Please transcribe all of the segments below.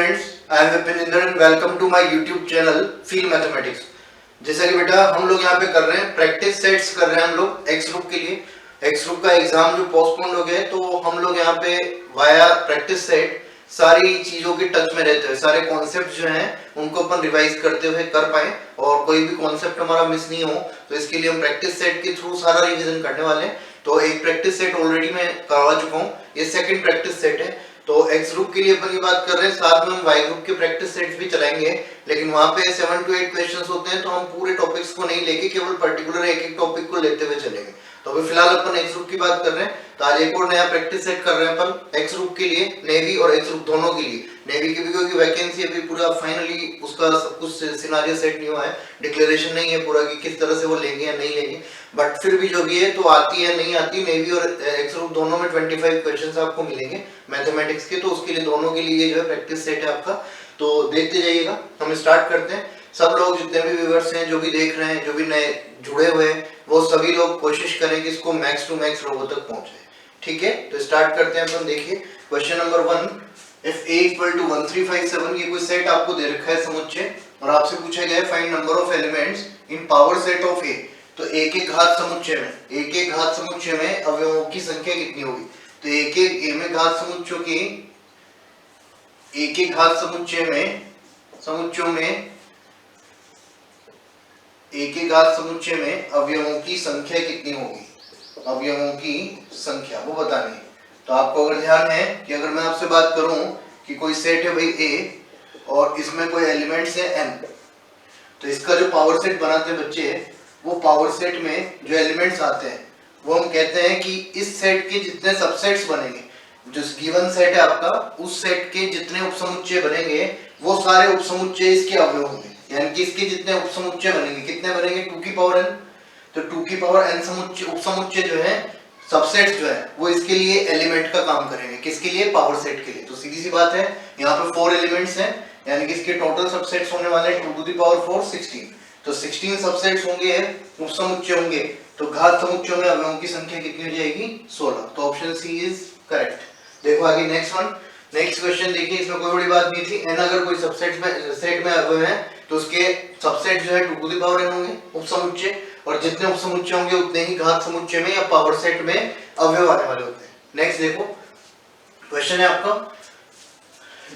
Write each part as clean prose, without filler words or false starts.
Friends, I am Vipinder and welcome to my YouTube channel feel mathematics. जैसा कि बेटा हम लोग यहाँ पे कर रहे हैं प्रैक्टिस सेट्स कर रहे हैं हम लोग एक्स ग्रुप के लिए। एक्स ग्रुप का एग्जाम जो पोस्टपोन्ड हो गया है, तो हम लोग यहाँ पे वाया प्रैक्टिस सेट सारी चीजों के टच में रहते हुए सारे कॉन्सेप्ट जो हैं उनको अपन रिवाइज करते हुए कर पाए और कोई भी कॉन्सेप्ट हमारा मिस नहीं हो, तो इसके लिए हम प्रैक्टिस सेट के थ्रू सारा रिवीजन करने वाले हैं। तो एक प्रैक्टिस सेट ऑलरेडी मैं करवा चुका हूँ, ये सेकंड प्रैक्टिस सेट है। तो एक्स ग्रुप के लिए अपन ये बात कर रहे हैं, साथ में हम वाई ग्रुप के प्रैक्टिस सेट्स भी चलाएंगे, लेकिन वहां पे 7 to 8 क्वेश्चंस होते हैं, तो हम पूरे टॉपिक्स को नहीं लेके केवल पर्टिकुलर एक एक टॉपिक को लेते हुए चलेंगे। तो अभी फिलहाल अपन एक्स ग्रुप की बात कर रहे हैं, तो आज एक और नया प्रैक्टिस सेट कर रहे हैं अपन एक्स ग्रुप के लिए, नेवी और एक्स ग्रुप दोनों के लिए। नेवी की भी क्योंकि वैकेंसी अभी पूरा फाइनली उसका सब कुछ सिनारियो सेट नहीं हुआ है, डिक्लेरेशन नहीं है पूरा कि किस तरह से वो लेंगे या नहीं लेंगे, बट फिर भी जो भी है तो आती है नहीं आती, नेवी और एक्स ग्रुप दोनों में 25 क्वेश्चंस आपको मिलेंगे मैथमेटिक्स के, तो उसके लिए दोनों के लिए जो है प्रैक्टिस सेट है आपका, तो देखते जाइएगा। हम स्टार्ट करते हैं। सब लोग जितने भी व्यूअर्स हैं, जो भी देख रहे हैं, जो भी नए जुड़े हुए हैं, वो सभी लोग कोशिश करें कि इसको मैक्स टू मैक्स लोगों तक पहुंचे। ठीक है, तो स्टार्ट करते हैं अपन। देखिए question number 1, if a equal to 1357, ये कोई सेट आपको दे रखा है समुच्चय, और आपसे पूछा गया है find number of elements in power set of a। तो एक एक घात समुच्चय में अवयवों की संख्या कितनी होगी? तो एक एक a में घात समुच्चयों की एक एक घात समुच्चयों में अवयवों की संख्या कितनी होगी? अवयवों की संख्या वो बतानी है। तो आपको अगर ध्यान है कि अगर मैं आपसे बात करूं कि कोई सेट है भाई A और इसमें कोई एलिमेंट्स है n, तो इसका जो पावर सेट बनाते हैं बच्चे, वो पावर सेट में जो एलिमेंट्स आते हैं वो हम कहते हैं कि इस सेट के जितने सबसेट्स बनेंगे, जो गिवन सेट है आपका, उस सेट के जितने उपसमुच्चय बनेंगे वो सारे उपसमुच्चय इसके अवयव होंगे। यानी कि इसके जितने उपसमुच्चय बनेंगे, कितने बनेंगे? 2 की पावर n। तो 2 की पावर n उपसमुच्चय जो है, सबसेट्स जो है, वो इसके लिए एलिमेंट का काम करेंगे। किसके लिए? पावर सेट के लिए। तो सीधी सी बात है, यहाँ पे 4 एलिमेंट्स हैं, यानी कि इसके टोटल सबसेट्स होने वाले 2 टू द पावर 4 16। तो 16 सबसेट्स होंगे, उपसमुच्चय होंगे, तो घात समुच्चयों में अवयवों की संख्या कितनी हो जाएगी? 16। तो ऑप्शन सी इज करेक्ट। देखो आगे नेक्स्ट क्वेश्चन देखिए, इसमें कोई बड़ी बात नहीं थी। n अगर कोई सेट में अवयव है, तो उसके सबसेट जो है 2 टू द पावर n होंगे उपसमुच्चय, और जितने उपसमुच्चय होंगे उतने ही घात समुच्चय में या पावर सेट में अवयव आने वाले होते हैं। नेक्स्ट देखो क्वेश्चन है आपका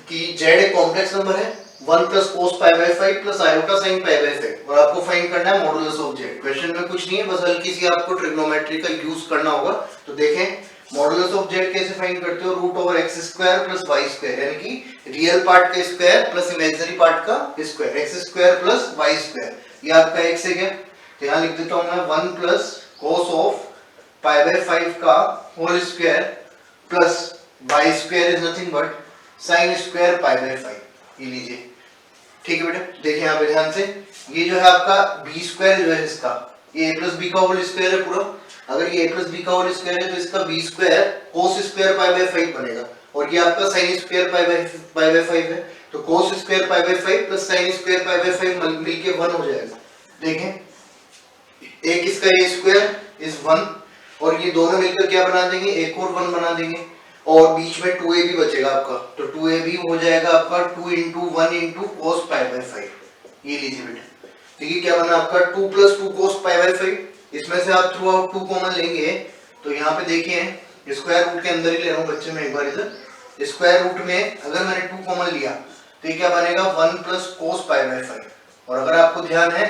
कि z एक कॉम्प्लेक्स नंबर है 1 plus cos π/5 plus iota sin π/5, और आपको फाइंड करना है मॉडुलस ऑफ z। क्वेश्चन में कुछ नहीं है, बस हल्की सी आपको ट्रिग्नोमेट्री का यूज करना होगा। तो देखें मॉडुलस ऑफ z कैसे फाइंड करते हो? Root over x square plus y square, यानी कि रियल पार्ट का स्क्वायर प्लस इमेजिनरी पार्ट का square, x square plus y square. ये आपका x है क्या? तो यहाँ लिख देता हूं मैं 1 प्लस cos ऑफ π/5 का whole square plus y square is nothing but sin square π/5। ये लीजिए, ठीक है बेटा। देखिए यहाँ पे ध्यान से, ये जो है आपका b स्क्वायर जो है इसका, ये a प्लस b का होल स्क्वायर है पूरा। अगर ये a प्लस b का होल स्क्वायर है, तो इसका b स्क्वायर cos स्क्वायर π/5 बनेगा, और ये आपका sin स्क्वायर π/5 है। तो cos square π/5 plus sin square π/5 मिलके 1 हो जाएगा। देखें एक इसका a स्क्वायर इज 1, और ये दोनों मिलकर क्या बना देंगे? एक और 1 बना देंगे, और बीच में 2a भी बचेगा आपका, तो 2a भी हो जाएगा आपका 2 × 1 × cos π/5। ये लीजिए बेटा, देखिए क्या बना आपका 2 + 2 cos π/5। इसमें से आप थ्रू आउट 2 कॉमन लेंगे, तो यहाँ पे देखिए स्क्वायर रूट के अंदर ही ले रहा हूँ बच्चे में, एक बार इधर स्क्वायर रूट में अगर मैंने 2 कॉमन लिया, तो ये क्या बनेगा 1 + cos π/5। और अगर आपको ध्यान है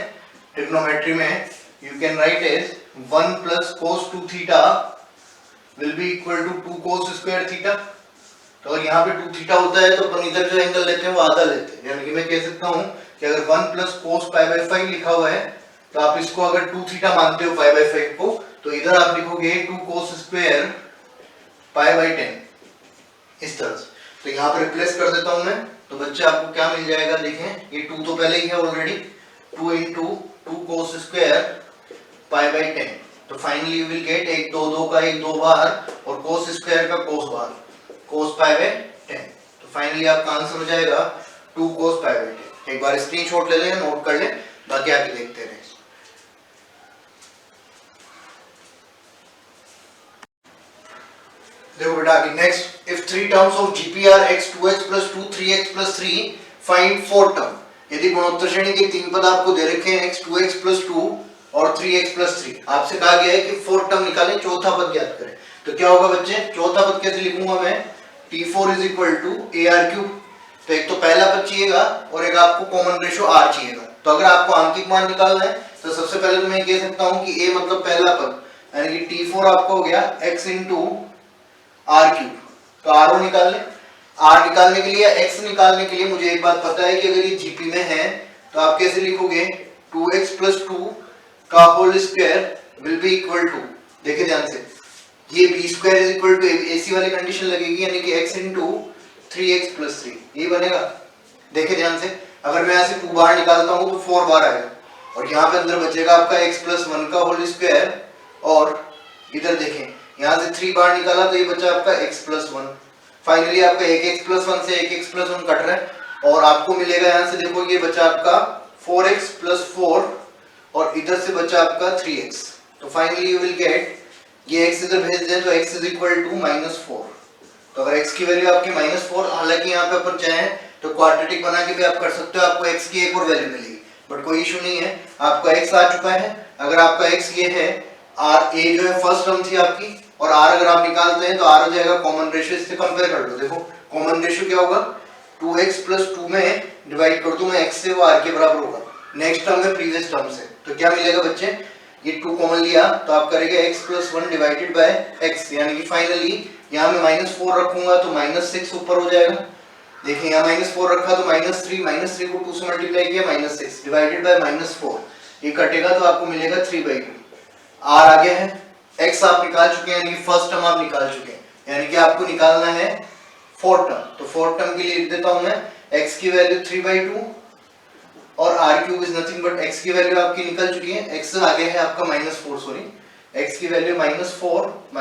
ट्रिग्नोमेट्री में, you can write as 1 plus cos 2 theta will be equal to 2 cos square theta। तो अगर यहाँ पे 2 थीटा होता है, तो अपन इधर जो एंगल लेते हैं वो आधा लेते हैं, यानी कि मैं कह सकता हूँ कि अगर 1 plus cos π/5 लिखा हुआ है, तो आप इसको अगर 2 थीटा मानते हो π/5 को, तो इधर आप लिखोगे 2 cos square π/10 इस तरह से। तो यहाँ पे रिप्लेस कर देता हूँ मैं, तो बच्चे आपको क्या मिल जाएगा? देखें ये 2 तो पहले ही है ऑलरेडी, 2 × 2 cos square π/10। तो फाइनली यू विल गेट 1 2 2 का 1 2 बार, और cos स्क्वायर का cos बार, cos π/10। तो फाइनली आपका आंसर हो जाएगा 2 cos π/10। एक बार स्क्रीनशॉट ले लें, नोट कर लें, बाकी आगे देखते रहें। देखो बेटा आगे next, if 3 terms of GP are x 2x + 2 3x + 3 find 4 term. यदि गुणोत्तर श्रेणी के तीन पद आपको दे रखे हैं x 2x + 2 और 3x + 3, आपसे कहा गया है कि 4 टर्म निकालें, चौथा पद ज्ञात करें। तो क्या होगा बच्चे, चौथा पद कैसे लिखूंगा मैं, T4 = AR3। तो एक तो पहला पद चाहिएगा और एक आपको कॉमन रेशियो r चाहिएगा। तो अगर आपको आंतरिक मान निकालना है तो सबसे पहले तो मैं कह सकता हूं कि a मतलब पहला पद, यानी कि T4 आपका हो गया x × r3। तो r निकाल लें। r निकालने के लिए, x निकालने के लिए मुझे एक बात पता है कि अगर ये जीपी में है तो आप कैसे लिखोगे, 2x + 2 का whole square will be equal to, देखिए ध्यान से, ये b² = ac वाली कंडीशन लगेगी, यानी कि x × 3x + 3, ये बनेगा। देखिए ध्यान से, अगर मैं यहाँ से 2 बाहर निकालता हूँ तो 4 बार आएगा और यहाँ पे अंदर बचेगा आपका x + 1 का होल स्क्वायर, और इधर देखें यहाँ से 3 बाहर निकाला तो ये बचा आपका x + 1। फाइनली आपका एक x + 1 से एक x + 1 कट रहा है और आपको मिलेगा यहाँ से, देखो ये बचा आपका 4x + 4 और इधर से बचा आपका 3x। तो फाइनली यू विल गेट, ये x इधर भेज दें तो x = -4। तो अगर x की वैल्यू आपकी -4, हालांकि यहाँ पे अपन चाहें तो क्वाड्रेटिक बना के भी आप कर सकते हो, आपको x की एक और वैल्यू मिलेगी, बट कोई इशू नहीं है, आपका x आ चुका है। अगर आपका x ये है, r a जो है फर्स्ट टर्म थी आपकी, और r अगर आप निकालते हैं तो r हो जाएगा कॉमन रेशियो, इससे कंपेयर कर लो। देखो कॉमन रेशियो क्या होगा, 2x + 2 में डिवाइड कर दूं मैं x से, वो r के बराबर होगा नेक्स्ट टर्म में प्रीवियस टर्म से। तो क्या मिलेगा बच्चे, ये 2 कॉमन लिया तो आप करेंगे x + 1 / x, यानी कि फाइनली यहाँ में -4 रखूंगा तो -6 ऊपर हो जाएगा। देखिए यहाँ -4 रखा तो -3 को 2 से मल्टीप्लाई किया, -6 डिवाइडेड बाय -4, ये कटेगा तो आपको मिलेगा 3/2। r आ गया है, x आप निकाल चुके हैं, यानी कि फर्स्ट टर्म आप निकाल चुके हैं, यानी कि आपको निकालना है 4 टर्म। तो 4 टर्म के लिए लिख देता हूं मैं, x की वैल्यू 3/2 और r³ is nothing but, x की वैल्यू आपकी निकल चुकी है, x आ गया है आपका -4, सॉरी, x की value -4 ×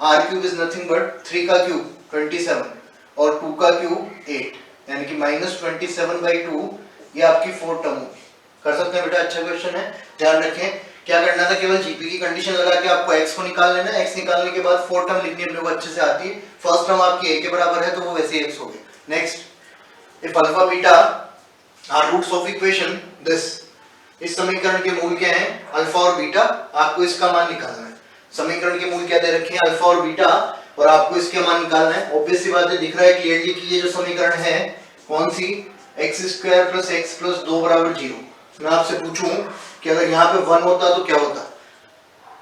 r³ is nothing but 3 का क्यूब 27 और 2 का क्यूब 8, यानी कि -27/2, ये आपकी 4 टर्म होगी। कर सकते हैं बेटा, अच्छा क्वेश्चन है, ध्यान रखें। क्या करना था, केवल जीपी की कंडीशन लगा के आपको x को निकाल लेना है, x निकालने के बाद 4 टर्म लिखनी अपने को अच्छे से आती है। फर्स्ट टर्म आपकी a के बराबर है तो वो वैसे x हो गई। Next, if alpha beta are roots of equation this, इस समीकरण के मूल क्या हैं, अल्फा और बीटा, आपको इसका मान निकालना है। समीकरण के मूल क्या दे रखे हैं, अल्फा और बीटा, और आपको इसके मान निकालना है। ऑब्वियस सी बात है, दिख रहा है क्लियरली कि ये जो समीकरण है कौन सी, x² + x + 2 = 0। मैं आपसे पूछूं कि अगर यहाँ पे 1 होता तो क्या होता,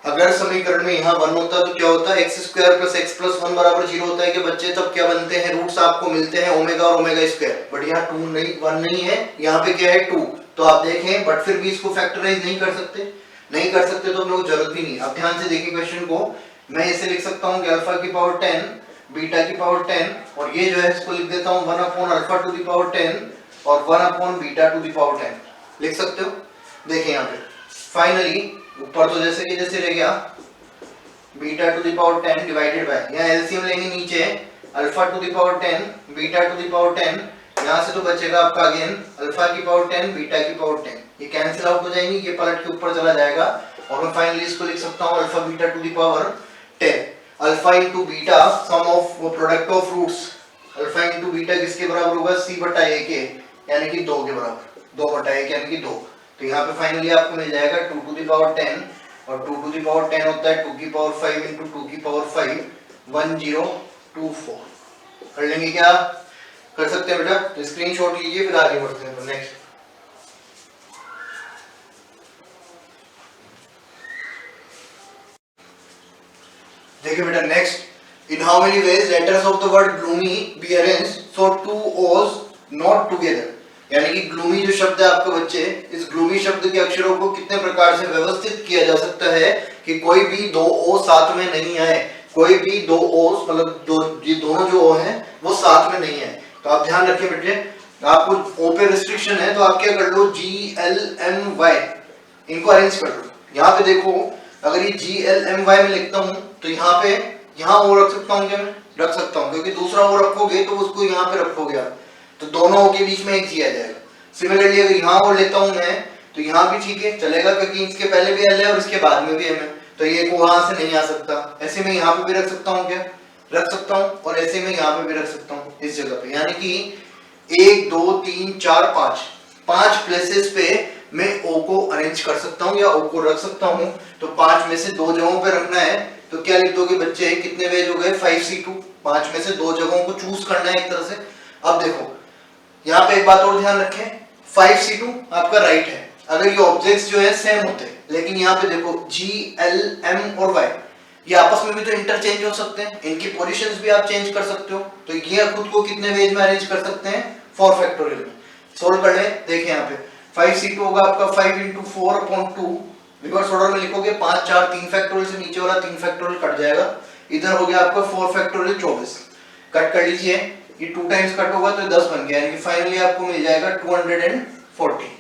अगर समीकरण में यहाँ 1 होता तो क्या होता, x² + x + 1 = 0 होता है कि बच्चे, तब क्या बनते हैं, रूट्स आपको मिलते हैं ओमेगा और ओमेगा², बट यहाँ 2 नहीं, 1 नहीं है, यहाँ पे क्या है 2। तो आप देखें, बट फिर भी इसको फैक्टराइज नहीं कर सकते, तो हम लोग जरूरत भी नहीं। अब ध्यान से देखिए क्वेश्चन को, मैं इसे लिख सकता हूँ कि अल्फा की पावर 10 बीटा की पावर 10, और ये जो है इसको लिख देता हूँ 1/α⁴ और 1/β⁴ लिख सकते हो। देखिए यहाँ पे फाइनली ऊपर तो जैसे कि जैसे रह गया β⁴ डिवाइडेड बाय, यहाँ एलसीएम लेंगे नीचे α⁴ β⁴, यहाँ से तो बचेगा आपका अगेन अल्फा की पावर 10 बीटा की पावर 10, ये कैंसिल आउट हो जाएंगी, ये पलट के ऊपर चला जाएगा और मैं फाइनली इसको लिख सकता हूँ alpha beta to the power 10। Alpha into beta sum of product of roots, alpha into beta किसके बराबर होगा, c/a के, यानी कि 2 के बराबर, 2/1 यानी कि 2। तो यहाँ पे फाइनली आपको मिल जाएगा 2 टू द पावर 10, और 2 टू द पावर 10 होता है 2 की पावर 5 इंटू 2 की पावर 5, 1024। कर लेंगे क्या, कर सकते हैं बेटा, तो स्क्रीनशॉट लीजिए फिर आगे बढ़ते हैं। तो नेक्स्ट देखिए बेटा, next, in how many ways letters of the word gloomy be arranged so two O's not together, यानी कि ग्लूमी जो शब्द है आपके बच्चे, इस ग्लूमी शब्द के अक्षरों को कितने प्रकार से व्यवस्थित किया जा सकता है कि कोई भी 2 ओ साथ में नहीं आए, कोई भी 2 ओ मतलब ये दोनों जो ओ हैं वो साथ में नहीं है। तो आप ध्यान रखिए बेटे, आपको ओ पे रिस्ट्रिक्शन है तो आप क्या कर लो, GLMY इनको अरेंज कर लो। यहाँ पे देखो, अगर ये GLMY में लिखता हूँ तो यहाँ ओ रख सकता हूँ क्या, मैं रख सकता हूँ, क्योंकि दूसरा ओ रखोगे तो उसको यहाँ पे रखोगे आप, तो दोनों ओ के बीच में एक जी आ जाएगा। सिमिलरली अगर यहाँ ओ लेता हूँ मैं तो यहाँ भी ठीक है चलेगा, क्योंकि इसके पहले भी एल है और इसके बाद में भी एम है, तो ये को वहां से नहीं आ सकता, ऐसे में यहाँ पे भी रख सकता हूँ, क्या रख सकता हूँ, और ऐसे में यहाँ पे भी रख सकता हूँ इस जगह पे, यानी कि 1 2 3 4 5 प्लेसेस पे मैं ओ को अरेंज कर सकता हूँ या ओ को रख सकता हूँ। तो 5 में से 2 जगहों पे रखना है, तो क्या लिख दोगे बच्चे, कितने वेज हो गए 5C2, 5 में से 2 जगहों को चूज करना है एक तरह से। अब देखो यहाँ पे एक बात और ध्यान रखें, 5C2 आपका राइट है अगर ये ऑब्जेक्ट्स जो है सेम होते, लेकिन यहाँ पे देखो G L M और Y ये आपस में भी तो इंटरचेंज हो सकते हैं, इनकी पोजीशंस भी आप चेंज कर सकते हो, तो ये खुद को कितने वेज में अरेंज कर सकते हैं 4 फैक्टोरियल में। सोल्व कर ले, देखिए यहाँ पे 5C2 होगा आपका 5 into 4/2, रिवर्स ऑर्डर में लिखोगे 5 4 3 फैक्टोरियल से नीचे वाला 3 फैक्टोरियल कट जाएगा, इधर हो गया आपका 4 फैक्टोरियल 24, कट कर लीजिए, ये 2 टाइम्स कट होगा तो 10 बन गया, यानी कि फाइनली आपको मिल जाएगा 240।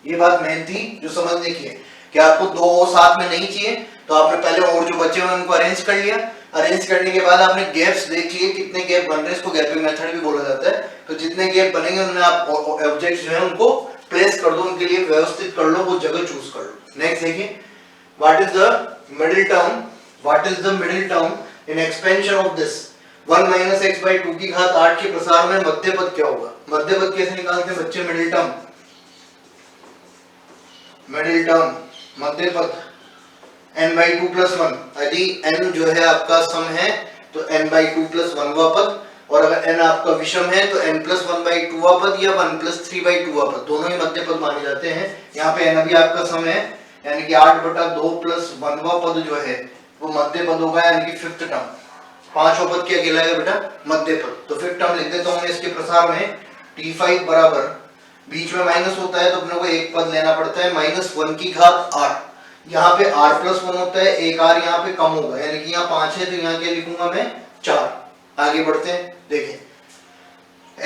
ये बात मेन थी जो समझने की है कि आपको 2 साथ में नहीं चाहिए, तो आपने पहले और जो बचे हुए उनको अरेंज कर लिया, अरेंज करने के बाद आपने गैप्स देख लिए कितने गैप बन रहे हैं, इसको गैपिंग मेथड भी बोला जाता है। तो जितने गैप बनेंगे उनमें आप ऑब्जेक्ट्स जो है उनको प्लेस कर दो, उनके लिए व्यवस्थित कर लो, वो जगह चूज कर लो। नेक्स्ट देखिए, what is the middle term, what is the middle term in expansion of this 1 - x/2 की घात 8 के प्रसार में मध्य पद क्या होगा। मध्य पद कैसे निकालते हैं बच्चे, मिडिल टर्म, मिडिल टर्म मध्य पद n/2 + 1, यदि n जो है आपका सम है तो n/2 + 1 वां पद, और अगर n आपका विषम है तो n + 1/2 वां पद या 1 + 3/2 वां पद, दोनों ही मध्य पद माने जाते हैं। यहाँ पे n अभी आपका सम है, यानी कि 8/2 + 1 वां पद जो है वो मध्य पद होगा, यानी कि फिफ्थ टर्म। पांचवा पद क्या कहलाएगा बेटा, मध्य पद। तो फिफ्थ टर्म लिख देता हूं मैं इसके प्रसार में, t5 बराबर, बीच में माइनस होता है तो अपने को एक पद लेना पड़ता है, -1 की घात 8, यहाँ पे r + 1 होता है, एक r यहाँ पे कम होगा, यानी कि यहाँ 5 है तो यहाँ क्या लिखूंगा मैं 4। आगे बढ़ते हैं, देखें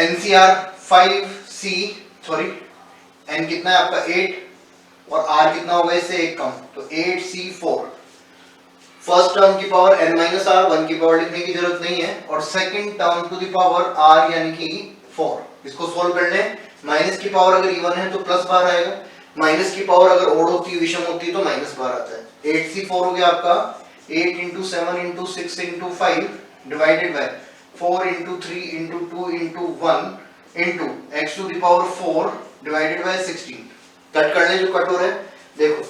NCR 5C, सॉरी n कितना है आपका 8 और r कितना होगा इससे एक कम, तो 8C4। फर्स्ट टर्म की पावर n - r, 1 की पावर लिखने की जरूरत नहीं है, और second term to the power r यानी कि 4। इसको सोल्व कर लें, माइनस की पावर अगर इवन है तो प्लस बार आएगा, माइनस की पावर अगर ओड होती है विषम होती है तो माइनस बार आता है। 8C4 हो गया आपका 8 × 7 × 6 × 5 divided by 4 × 3 × 2 × 1 × x⁴ divided by 16। Cut कर ले जो कट हो रहा है, देखो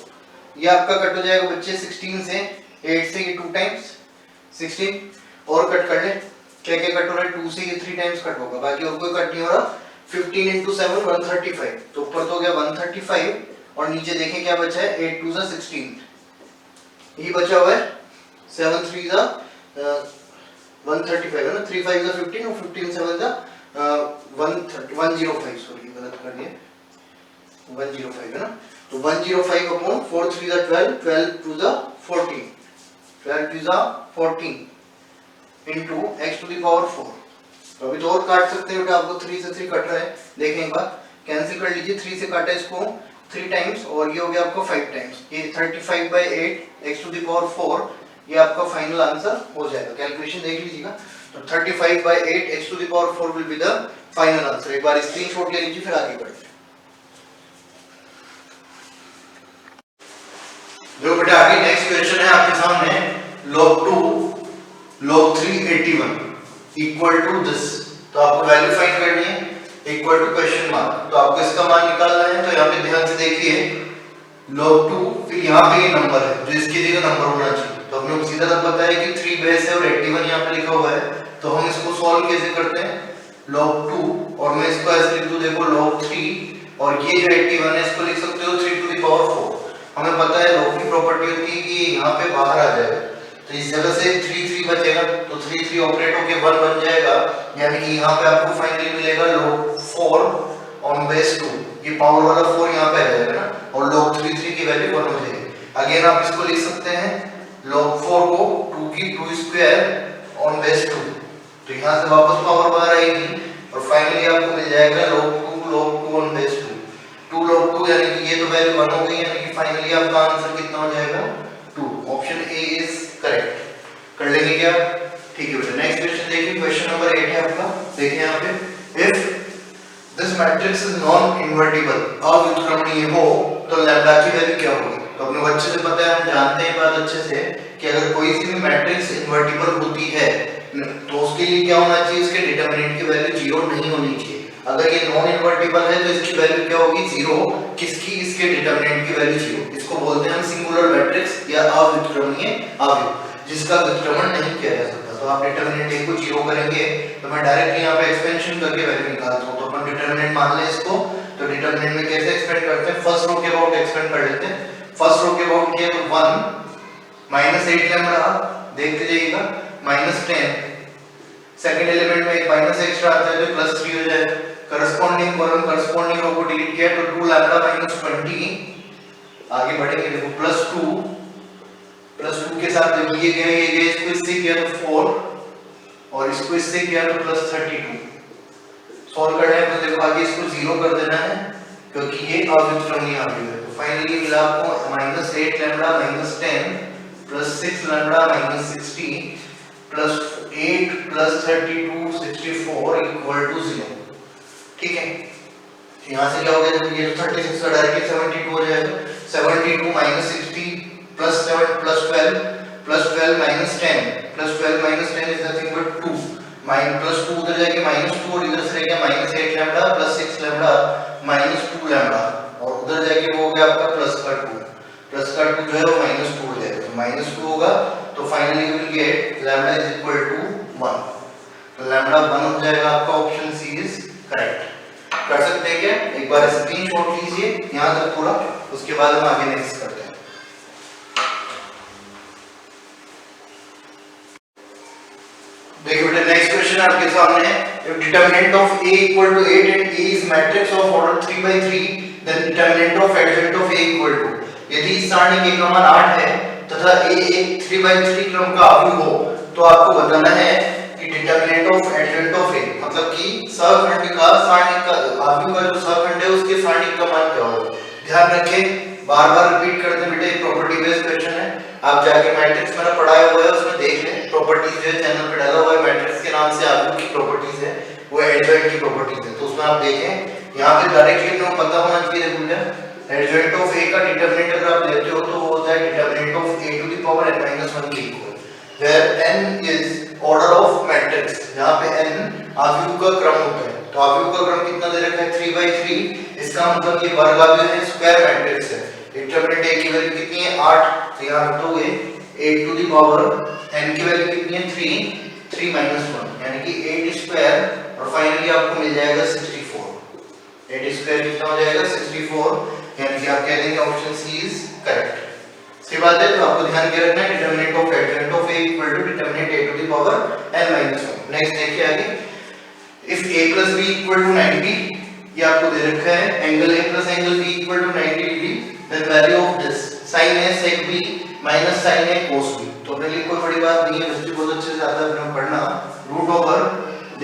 ये आपका कट हो जाएगा बच्चे 16 से, 8 से ये 2 टाइम्स 16, और कट कर ले, क्या क्या कट हो रहा है, 2 से ये 3 टाइम्स कट होगा, बाकी और कोई कट नहीं हो रहा। 15 × 7 135, तो ऊपर तो हो गया 135 और नीचे देखें क्या बचा है, 8 2 16, ये बचा हुआ है 7 3 135 है ना, 3 5 15 और 15 7 105, सॉरी गलत कर दिया, 105 है ना, तो 105 अपॉन 4 3 12, 12 2 14, 12 2 14 into x⁴। तो अभी तो और काट सकते हैं बेटा, आपको 3 से 3 कट रहा है, देखें एक बार कैंसिल कर लीजिए, 3 से काटा इसको 3 टाइम्स और ये हो गया आपको 5 टाइम्स, ये 35/8 x⁴, ये आपका फाइनल आंसर हो जाएगा। कैलकुलेशन देख लीजिएगा, तो 35/8 x⁴ will be the final answer. एक बार स्क्रीनशॉट ले लीजिए, फिर आगे बढ़ते हैं। जो बेटा आगे नेक्स्ट क्वेश्चन है आपके सामने, log 2 log 3 81 equal to this, तो आपको वैल्यू फाइंड करनी है, इक्वल टू क्वेश्चन मार्क, तो आपको इसका मान निकालना है। तो यहाँ पे ध्यान से देखिए, log 2 फिर यहाँ पे ये नंबर है जो इसकी जगह नंबर होना चाहिए, तो हमने सीधा तब बताया कि 3 बेस है और 81 यहाँ पे लिखा हुआ है, तो हम इसको सॉल्व कैसे करते हैं, log 2, और मैं इसको ऐसे लिख दूं, देखो log 3 और ये जो 81 है इसको लिख सकते हो 3⁴। हमें पता है log की प्रॉपर्टी होती है कि यहाँ पे बाहर आ जाएगा, तो इस जगह से 3 3 बचेगा, तो 3 3 ऑपरेट होके 1 बन जाएगा, यानी कि यहाँ पे आपको फाइनली मिलेगा log 4 ऑन बेस 2, ये पावर वाला 4 यहाँ पे आ जाएगा ना, और log 3 3 की वैल्यू 1 हो जाएगी। अगेन आप इसको लिख सकते हैं log 4 को 2 की 2² ऑन बेस 2, तो यहाँ से वापस पावर बाहर आएगी और फाइनली आपको मिल जाएगा log 2 ऑन बेस 2 log 2, यानी कि ये तो वैल्यू 1 हो गई, यानी कि फाइनली आपका आंसर कितना हो जाएगा 2। Option A is correct. कर लेंगे क्या, ठीक है बेटा। नेक्स्ट क्वेश्चन देखिए, क्वेश्चन नंबर 8 है आपका, देखिए यहाँ पे, if this matrix is non invertible, अव्युत्क्रमणीय हो तो लैम्डा की वैल्यू क्या होगी। तो अपने को अच्छे से पता है, हम जानते हैं बात अच्छे से कि अगर कोई सी भी मैट्रिक्स इनवर्टिबल होती है तो उसके लिए क्या होना चाहिए, इसके डिटरमिनेंट की वैल्यू 0 नहीं होनी चाहिए। अगर ये नॉन इनवर्टिबल है तो इसकी वैल्यू क्या होगी, 0। किसकी, इसके डिटरमिनेंट की वैल्यू 0। इसको बोलते हैं हम सिंगुलर मैट्रिक्स या अव्युत्क्रमणीय अवयव, जिसका व्युत्क्रमण नहीं किया जा सकता। तो आप डिटरमिनेंट ए को 0 करेंगे तो मैं डायरेक्टली यहाँ पे एक्सपेंशन करके वैल्यू निकालता हूँ। तो अपन डिटरमिनेंट मान लें इसको, तो डिटरमिनेंट में कैसे एक्सपेंड करते हैं, फर्स्ट रो के अबाउट एक्सपेंड कर लेते हैं। फर्स्ट रो के अबाउट किया तो 1 माइनस 8 लैम्डा, देखते जाइएगा, माइनस 10। सेकंड एलिमेंट में एक माइनस एक्स्ट्रा आता है तो प्लस 3 हो जाएगा। करस्पॉन्डिंग कॉलम करस्पॉन्डिंग रो को डिलीट किया तो 2 लैम्डा माइनस 20। आगे बढ़ेंगे, देखो प्लस 2 के साथ जब ये गए इसको इससे किया तो 4 और इसको इससे किया तो प्लस 32। सॉल्व करने पर देखो आगे इसको 0 कर देना है क्योंकि ये अव्युत्क्रमणीय अवयव है। तो फाइनली मिला आपको minus 8 lambda minus 10 plus 6 lambda minus 60 plus 8 plus 32 64 equal to 0। ठीक है, यहाँ से क्या हो गया, जब ये 36 का डायरेक्टली 72 हो जाएगा। 72 minus 60 plus 7 plus 12 minus 10 plus 12 minus 10 is nothing but 2 minus plus 2 उधर जाके माइनस 2 और इधर से रह गया minus 8 lambda plus 6 lambda minus 2 lambda और उधर जाके वो हो गया आपका प्लस का 2 जो है वो माइनस 2 हो जाएगा। तो माइनस 2 होगा तो finally you will get lambda is equal to 1। तो लैम्डा 1 हो जाएगा आपका, ऑप्शन सी इज करेक्ट। कर सकते हैं क्या, एक बार स्क्रीनशॉट लीजिए यहां तक पूरा, उसके बाद हम आगे नेक्स्ट करते हैं। देखिए बेटा नेक्स्ट क्वेश्चन आपके सामने है, if determinant of a equal to 8 and a is matrix of order 3 by 3 then determinant of adjoint of a equal to, यदि इस सारणी के क्रम 8 है तथा a एक 3 by 3 क्रम का अवयव हो तो आपको बताना है कि डिटरमिनेंट ऑफ एडजॉइंट ऑफ ए, मतलब कि सहखंड का सारणी का अवयव का जो सहखंड है उसके सारणी का मान क्या होगा। ध्यान रखें, बार-बार रिपीट करते हैं बेटे, प्रॉपर्टी बेस्ड क्वेश्चन है। आप जाके मैट्रिक्स मैंने पढ़ाया हुआ है उसमें देख लें, प्रॉपर्टीज जो है चैनल पे डाला हुआ है, मैट्रिक्स के नाम से अवयव की प्रॉपर्टीज है, वो एडजॉइंट की प्रॉपर्टीज है। तो उसमें आप देखें यहाँ पे डायरेक्टली अपने पता होना चाहिए, देखो एडजॉइंट ऑफ ए का डिटरमिनेंट अगर आप लेते हो तो वो होता है determinant of a to the power n-1 के equal, where n is order of matrix, जहां पे n अवयव का क्रम होता है। तो अवयव का क्रम कितना दे रखा है 3 by 3, इसका मतलब ये वर्ग अवयव है, स्क्वायर मैट्रिक्स है। डिटरमिनेंट a की वैल्यू कितनी है 8, तो यहां रख दोगे 8 टू द पावर n की वैल्यू कितनी है 3 माइनस 1 यानी कि 8 स्क्वायर और फाइनली आपको मिल जाएगा 64। 8 स्क्वायर कितना हो जाएगा 64, यानी कि आप कह देंगे ऑप्शन सी इज करेक्ट। सही बात है, तो आपको ध्यान के रखना है determinant of adjoint of a equal to determinant a to the power n-1। Next देखिए आगे, if a plus b equal to 90, ये आपको दे रखा है angle a plus angle b equal to 90 degree, then value of this sin a sec b minus sin a cos b। तो अपने लिए कोई बड़ी बात नहीं है, बच्चे बहुत अच्छे से आता है अपने पढ़ना। रूट ओवर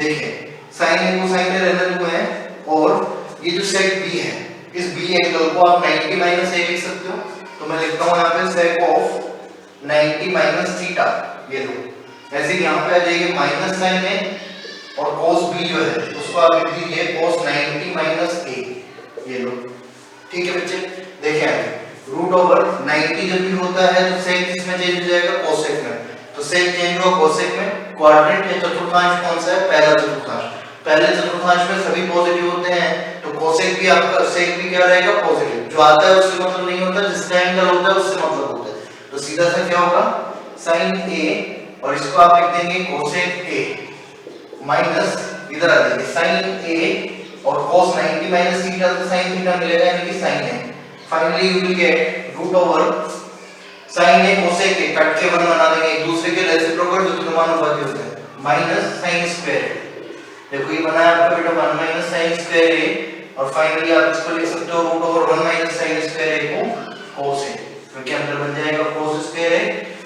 देखें sin a को sin a रहने दो है और ये जो sec b है इस b एंगल को आप 90 माइनस a लिख सकते हो। तो मैं लिखता हूं यहाँ पे sec ऑफ 90 माइनस थीटा, ये लो। ऐसे यहाँ पे आ जाएगी माइनस sin a और cos b जो है उसको आप लिख दीजिए cos 90 माइनस a, ये लो। ठीक है बच्चे, देखें आगे रूट ओवर 90 जब भी होता है तो sec किसमें चेंज हो जाएगा cosec में, तो sec चेंज हुआ cosec में। क्वाड्रेंट या चतुर्थांश कौन सा है, पहला चतुर्थांश। पहले चतुर्थांश में सभी पॉजिटिव होते हैं तो cosec भी आपका sec भी क्या रहेगा पॉजिटिव, जो आता है उससे मतलब नहीं होता, जिसका एंगल होता है उससे मतलब होता है। तो सीधा सा क्या होगा sin a और इसको आप लिख देंगे cosec a माइनस इधर आ जाएगी sin a और cos 90 माइनस थीटा तो sin थीटा मिलेगा यानी कि sin a। Finally you will get root over sin a cosec a, cut के 1 बना देंगे, एक दूसरे के रेसिप्रोकल जो समानुपाती होते हैं, माइनस sin स्क्वायर a। देखो ये बना है आपका बेटा 1 माइनस sin स्क्वायर a और फाइनली आप इसको लिख सकते हो root over 1 minus sin square a को cos a, क्योंकि अंदर बन जाएगा cos स्क्वायर a,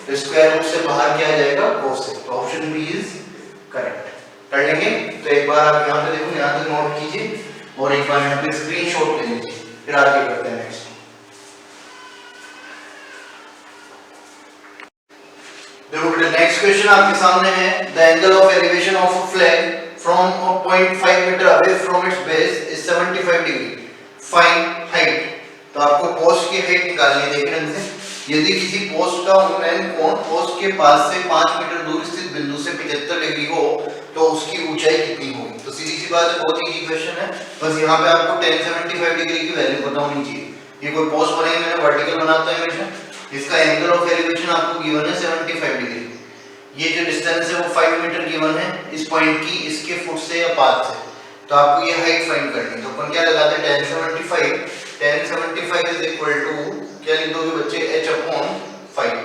तो स्क्वायर रूट से बाहर क्या आ जाएगा cos a। तो ऑप्शन बी इज करेक्ट। कर लेंगे, तो एक बार आप यहाँ पे देखो, यहाँ तक नोट कीजिए और एक बार यहाँ पे स्क्रीनशॉट ले लीजिए, फिर आगे करते हैं नेक्स्ट। देखो बेटा नेक्स्ट क्वेश्चन आपके सामने है, the angle of elevation of a flag from 0.5 metre away from its base is 75 degree, find height. तो तो आपको पोस्ट की हाइट निकालनी है। देखिए ढंग से, यदि किसी पोस्ट का उन्नयन कोण पोस्ट के पास से 5 मीटर दूर स्थित बिंदु से 75 डिग्री हो तो उसकी ऊंचाई कितनी होगी। तो सीधी सी बात है, बहुत इजी क्वेश्चन है। बस यहाँ पे आपको tan 75 डिग्री की वैल्यू पता होनी चाहिए। ये कोई पोस्ट बनाई मैंने, वर्टिकल बनाता है हमेशा, इसका एंगल ऑफ एलिवेशन आपको गिवन है 75 डिग्री। ये जो डिस्टेंस है वो 5 मीटर गिवन है इस पॉइंट की, इसके फुट से या पाथ से। तो आपको ये हाइट फाइंड करनी है। तो अपन क्या लगाते हैं, tan 75 इज इक्वल टू क्या लिख दोगे बच्चे, h अपॉन 5।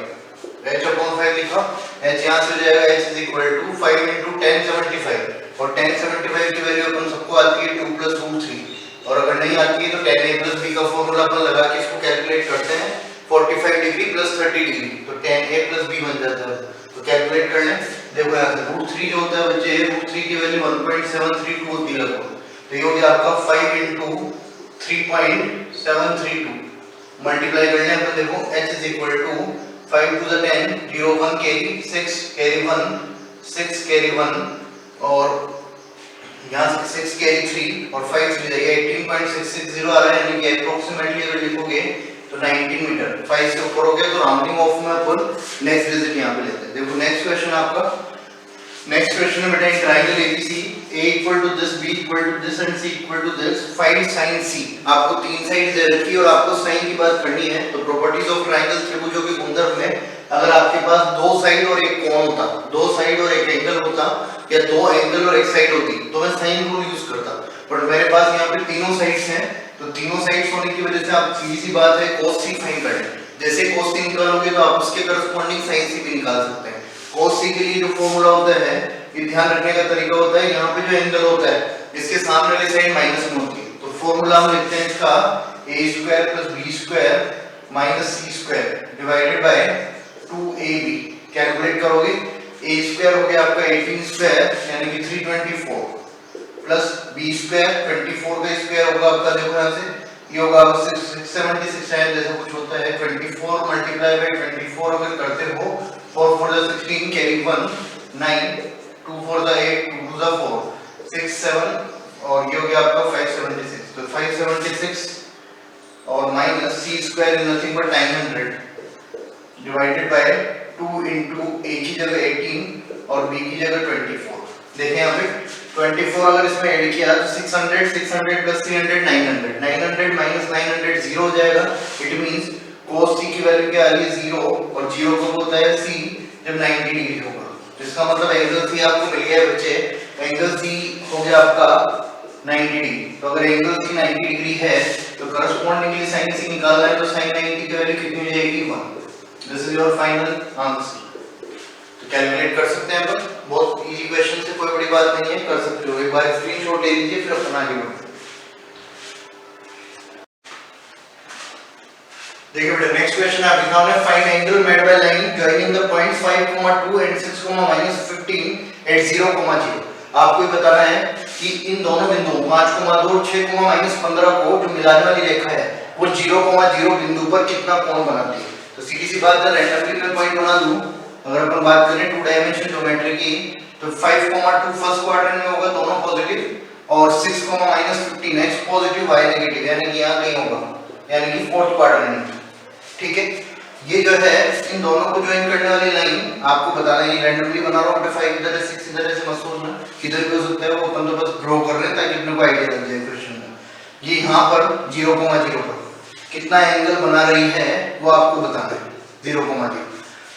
h अपॉन 5 लिखा, h यहां से हो जाएगा h is equal to 5 into tan 75 और tan 75 की वैल्यू अपन सबको आती है 2 + √3 और अगर नहीं आती है तो tan a + b का फार्मूला अपन लगा के इसको कैलकुलेट करते हैं 45 डिग्री + 30 डिग्री तो tan a + b बन जाता है। तो कैलकुलेट कर लें, देखो यहाँ से √3 जो होता है बच्चे, √3 की वैल्यू 1.732 होती है लगभग। तो ये हो गया आपका 5 into 3.732 मल्टीप्लाई करने अपन, देखो h is equal to 5 to the 10 0 1 carry 6 carry 1 6 carry 1 और यहाँ से 6 कैरी 3 और 5 3 जाएगा 18.660 आ रहा है, यानी कि अप्रोक्सीमेटली अगर लिखोगे तो 19 मीटर। 5 से ऊपर हो गया तो राउंडिंग ऑफ में अपन नेक्स्ट डिजिट यहाँ पे लेते हैं। देखो नेक्स्ट क्वेश्चन आपका, नेक्स्ट क्वेश्चन में बेटा triangle ABC a equal to this, b equal to this and c equal to this, find sin c। आपको तीन साइड दे रखी है और आपको साइन की बात करनी है। तो प्रॉपर्टीज ऑफ ट्रायंगल त्रिभुजों के गुणधर्म में अगर आपके पास दो साइड और एक कोण होता, दो साइड और एक एंगल होता या दो एंगल और एक साइड होती तो मैं साइन रूल यूज करता, बट मेरे पास यहाँ पे तीनों साइड्स हैं। तो तीनों साइड्स होने की वजह से आप सीधी सी बात है cos c फाइंड करें। जैसे cos c निकालोगे तो आप उसके करस्पॉन्डिंग sin c भी निकाल सकते हैं। cos c के लिए जो फॉर्मूला होता है, ये ध्यान रखने का तरीका होता है, यहाँ पे जो एंगल होता है इसके सामने वाली साइड माइनस में होती है। तो फॉर्मूला हम लिखते हैं इसका a² + b² - c² divided by 2ab। Calculate करोगे, a² हो गया आपका 18² यानी कि 324 प्लस b² 24 का स्क्वायर होगा आपका, देखो यहाँ से ये होगा 676 है, जैसा कुछ होता है 24 मल्टीप्लाई बाय 24 अगर करते हो 4 4 = 16 कैरी 1 9 2 4 = 8 2 2 = 4 6 7 और ये हो गया आपका 576। तो 576 और minus c² is nothing but 900 divided by 2 into a की जगह 18 और b की जगह 24। देखें यहाँ पे 24 अगर इसमें ऐड किया तो 600 600 + 300 900 900 - 900 0 हो जाएगा। इट मींस cos c की वैल्यू क्या आ रही है 0 और 0 कब होता है c जब 90 डिग्री होगा। तो इसका मतलब एंगल c आपको मिल गया है बच्चे, एंगल c हो गया आपका 90 डिग्री। तो अगर एंगल c 90 डिग्री है तो करस्पॉन्डिंगली sin c निकालना है तो sin 90 की वैल्यू कितनी हो जाएगी 1। This is your final answer. तो कैलकुलेट कर सकते हैं अपन, बहुत इजी क्वेश्चन से, कोई बड़ी बात नहीं है, कर सकते हो। एक बार स्क्रीनशॉट ले लीजिए फिर अपन आगे बढ़ते हैं। देखिए बेटा नेक्स्ट क्वेश्चन आप लिखा हमने, find angle made by line joining the points 5, 2 and 6, -15 at 0, 0। आपको ये बताना है कि इन दोनों बिंदुओं 5, 2 और 6, -15 को जो मिलाने वाली रेखा है वो 0, 0 बिंदु पर कितना कोण बनाती है। तो सीधी सी बात है, रैंडमली मैं पॉइंट बना दूं। अगर अपन बात करें 2 डायमेंशन ज्योमेट्री की तो 5, 2 फर्स्ट क्वाड्रेंट में होगा, दोनों पॉजिटिव, और 6, -15 x पॉजिटिव y नेगेटिव, यानी कि यहां कहीं होगा, यानी कि फोर्थ क्वाड्रेंट में। ठीक है, ये जो है इन दोनों को ज्वाइन करने वाली लाइन आपको बताना है, रैंडमली बना रहा हूं। 5 इधर है 6 इधर है, से मत सोचना किधर भी हो सकता है, वो अपन तो बस ड्रॉ कर रहे हैं ताकि अपने को आईडिया लग जाए क्वेश्चन का। ये यहां पर 0, 0 पर कितना एंगल बना रही है वो आपको बताना है 0, 0।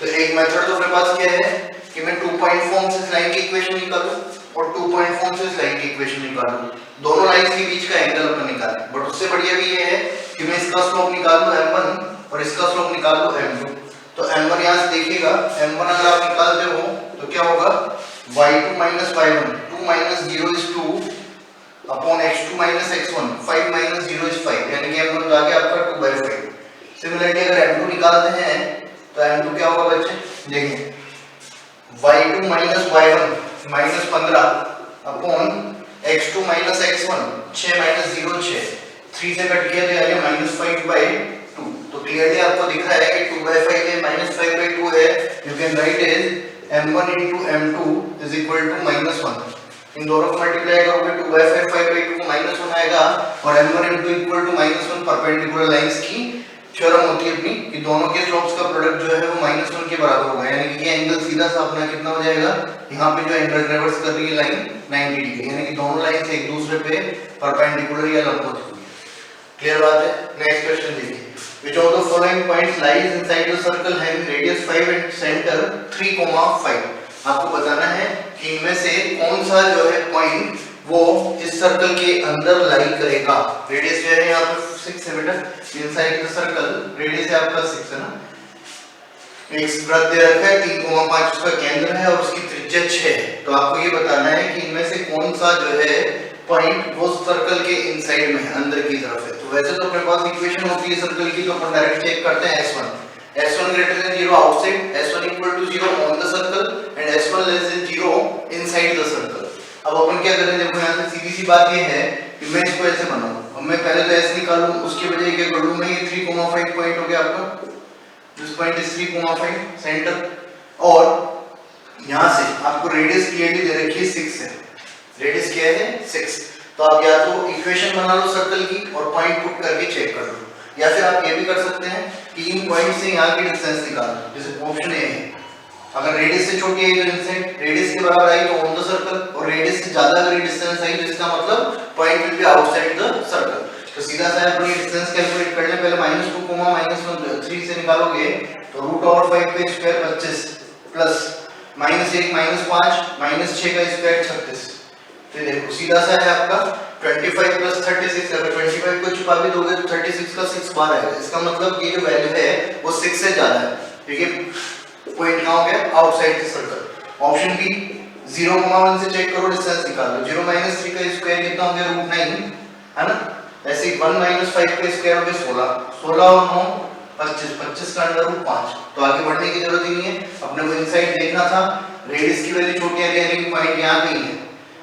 तो एक मेथड तो अपने पास क्या है कि मैं 2 पॉइंट फॉर्म से इस लाइन की इक्वेशन निकालूं और 2 पॉइंट फॉर्म से इस लाइन की इक्वेशन निकालूं, दोनों लाइंस के बीच का एंगल अपन निकालें। बट उससे बढ़िया भी ये है कि मैं इसका स्लोप निकाल लूं m1 और इसका स्लोप निकाल लूं m2। तो m1 यहां से देखिएगा, m1 अगर आप निकालते हो तो क्या होगा, y2 - y1, 2 - 0 is 2 upon x2 - x1, 5 - 0 is 5, यानी कि m1 आ गया आपका 2/5। सिमिलरली अगर m2 निकालते हैं तो m2 क्या होगा बच्चे, देखिए y2 - y1 -15 upon x2 - x1, 6 - 0 6, 3 से कट किया तो आ गया -5/2। तो क्लियरली आपको दिख रहा है कि 2/5 है, -5/2 है। You can right is m1 * m2 = -1। इन दोनों को मल्टीप्लाई करोगे 2/5/2 को -1 आएगा और m1 m2 equal to -1 perpendicular lines की थ्योरम होती है अपनी कि दोनों के स्लोप्स का प्रोडक्ट जो है वो -1 के बराबर होगा, यानी कि ये एंगल सीधा सा अपना कितना हो जाएगा, यहाँ पे जो एंगल ट्रेवर्स कर रही है लाइन 90 डिग्री, यानी कि दोनों लाइंस एक दूसरे पे परपेंडिकुलर या लंबवत होंगी। क्लियर बात है? नेक्स्ट क्वेश्चन देखिए, which of the following points lies inside the circle having radius 5 and center 3,5। आपको बताना है कि इनमें से कौन सा जो है पॉइंट वो इस सर्कल के अंदर लाई करेगा। रेडियस जो है यहाँ पे 6 है बेटा, इनसाइड द सर्कल रेडियस है आपका 6 है ना, एक वृत्त दे रखा है 3,5 उसका केंद्र है और उसकी त्रिज्या 6 है। तो आपको ये बताना है कि इनमें से कौन सा जो है पॉइंट वो सर्कल के इनसाइड में है, अंदर की तरफ है। तो वैसे तो अपने पास इक्वेशन होती है सर्कल की, तो अपन डायरेक्ट चेक करते हैं S1 greater than 0 outside, S1 equal to 0 on the circle and S1 less than 0 inside the circle। अब अपन क्या करें, देखो यहाँ से सीधी सी बात ये है कि मैं इसको ऐसे बनाऊं, अब मैं पहले तो S निकालूं, उसके बजाय क्या कर लूं मैं, ये 3,5 पॉइंट हो गया आपका, दिस पॉइंट इज 3,5 सेंटर, और यहाँ से आपको रेडियस क्लियरली दे रखी है 6 है, रेडियस क्या है 6। तो आप या तो इक्वेशन बना लो सर्कल की और पॉइंट पुट करके चेक कर लो, या फिर आप ये भी कर सकते हैं कि इन पॉइंट से यहाँ की डिस्टेंस निकाल लो। जैसे ऑप्शन ए है, अगर रेडियस से छोटी है तो इनसाइड, रेडियस के बराबर आई तो ऑन द सर्कल, और रेडियस से ज्यादा अगर डिस्टेंस आई तो इसका मतलब point will be outside the circle. तो सीधा सा अपनी डिस्टेंस कैलकुलेट कर लें, पहले -2, -1 से निकालोगे तो √5 का स्क्वायर 25 प्लस -1 -5 -6 का स्क्वायर 36। तो देखो सीधा सा है आपका 25 प्लस 36, अगर 25 को छुपा भी दोगे तो 36 का 6 बार आएगा, इसका मतलब ये जो वैल्यू है वो 6 से ज्यादा है। ठीक है, पॉइंट कहां हो गया, outside the circle. Option B 0,1 से चेक करो, डिस्टेंस निकाल लो, 0 - 3 का स्क्वायर कितना हो गया, √9 है ना, ऐसे 1 - 5 का स्क्वायर हो गया 16, 16 और 9 25, 25 का √5। तो आगे बढ़ने की जरूरत ही नहीं है, अपने को इनसाइड देखना था, रेडियस की वैल्यू छोटी आ रही है लेकिन पॉइंट यहाँ पे ही है,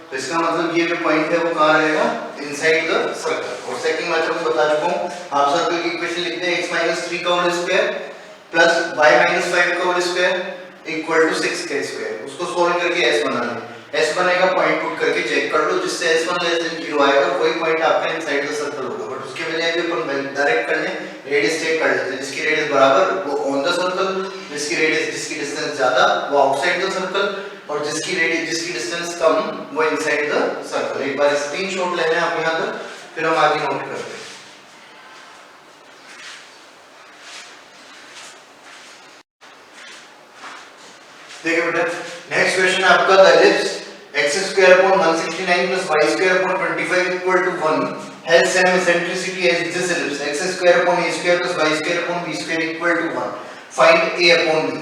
तो इसका मतलब ये जो पॉइंट है वो कहां रहेगा, इनसाइड द सर्कल। और सेकंड मेथड में बता चुका हूं, आप सर्कल की इक्वेशन लिखते हैं x - 3 का होल स्क्वायर प्लस y - 5 का होल स्क्वायर इक्वल टू 6 का स्क्वायर, उसको सोल्व करके s बना लें, s बनेगा, पॉइंट पुट करके चेक कर लो, जिससे s1 लेस देन 0 आएगा, कोई पॉइंट आपका इनसाइड द सर्कल होगा। बट उसके बजाय भी अपन डायरेक्ट कर लें, रेडियस चेक कर लेते हैं, जिसकी रेडियस बराबर वो ऑन द सर्कल, जिसकी डिस्टेंस ज्यादा वो आउटसाइड द सर्कल, और जिसकी डिस्टेंस कम वो इनसाइड द सर्कल। एक बार स्क्रीनशॉट लेना है आप यहां पर, फिर हम आगे नोट करते हैं। देखिए बेटा, नेक्स्ट क्वेश्चन आपका the ellipse x² upon 169 plus y² upon 25 equal to 1 has same eccentricity as this ellipse, x² upon a² plus y² upon b² equal to 1, find a upon b।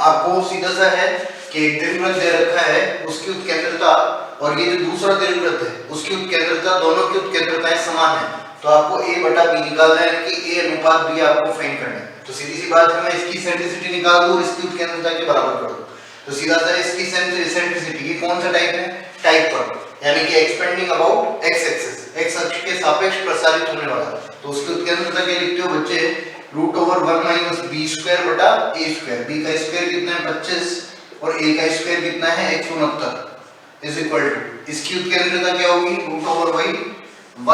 आपको सीधा सा है कि एक दीर्घवृत्त दे रखा है, उसकी उत्केंद्रता और ये जो दूसरा दीर्घवृत्त है उसकी उत्केंद्रता, दोनों की उत्केंद्रताएं समान है, तो आपको a बटा b निकालना है कि a अनुपात b आपको फाइंड करना है। तो सीधी सी बात है, मैं इसकी इसेंट्रिसिटी निकाल दूं और इसकी उत्केंद्रता के बराबर कर दूं, तो सीधा सा इसकी इसेंट्रिसिटी ये कौन सा टाइप है, टाइप पर, यानी कि expanding about x axis, x अक्ष के सापेक्ष प्रसारित होने वाला, तो उसकी उत्केंद्रता क्या लिखते हो बच्चे, √1 - b² बटा a², b का स्क्वायर कितना है 25 और a का स्क्वायर कितना है 169 इज इक्वल टू, इसकी उत्केंद्रता क्या होगी, √1 -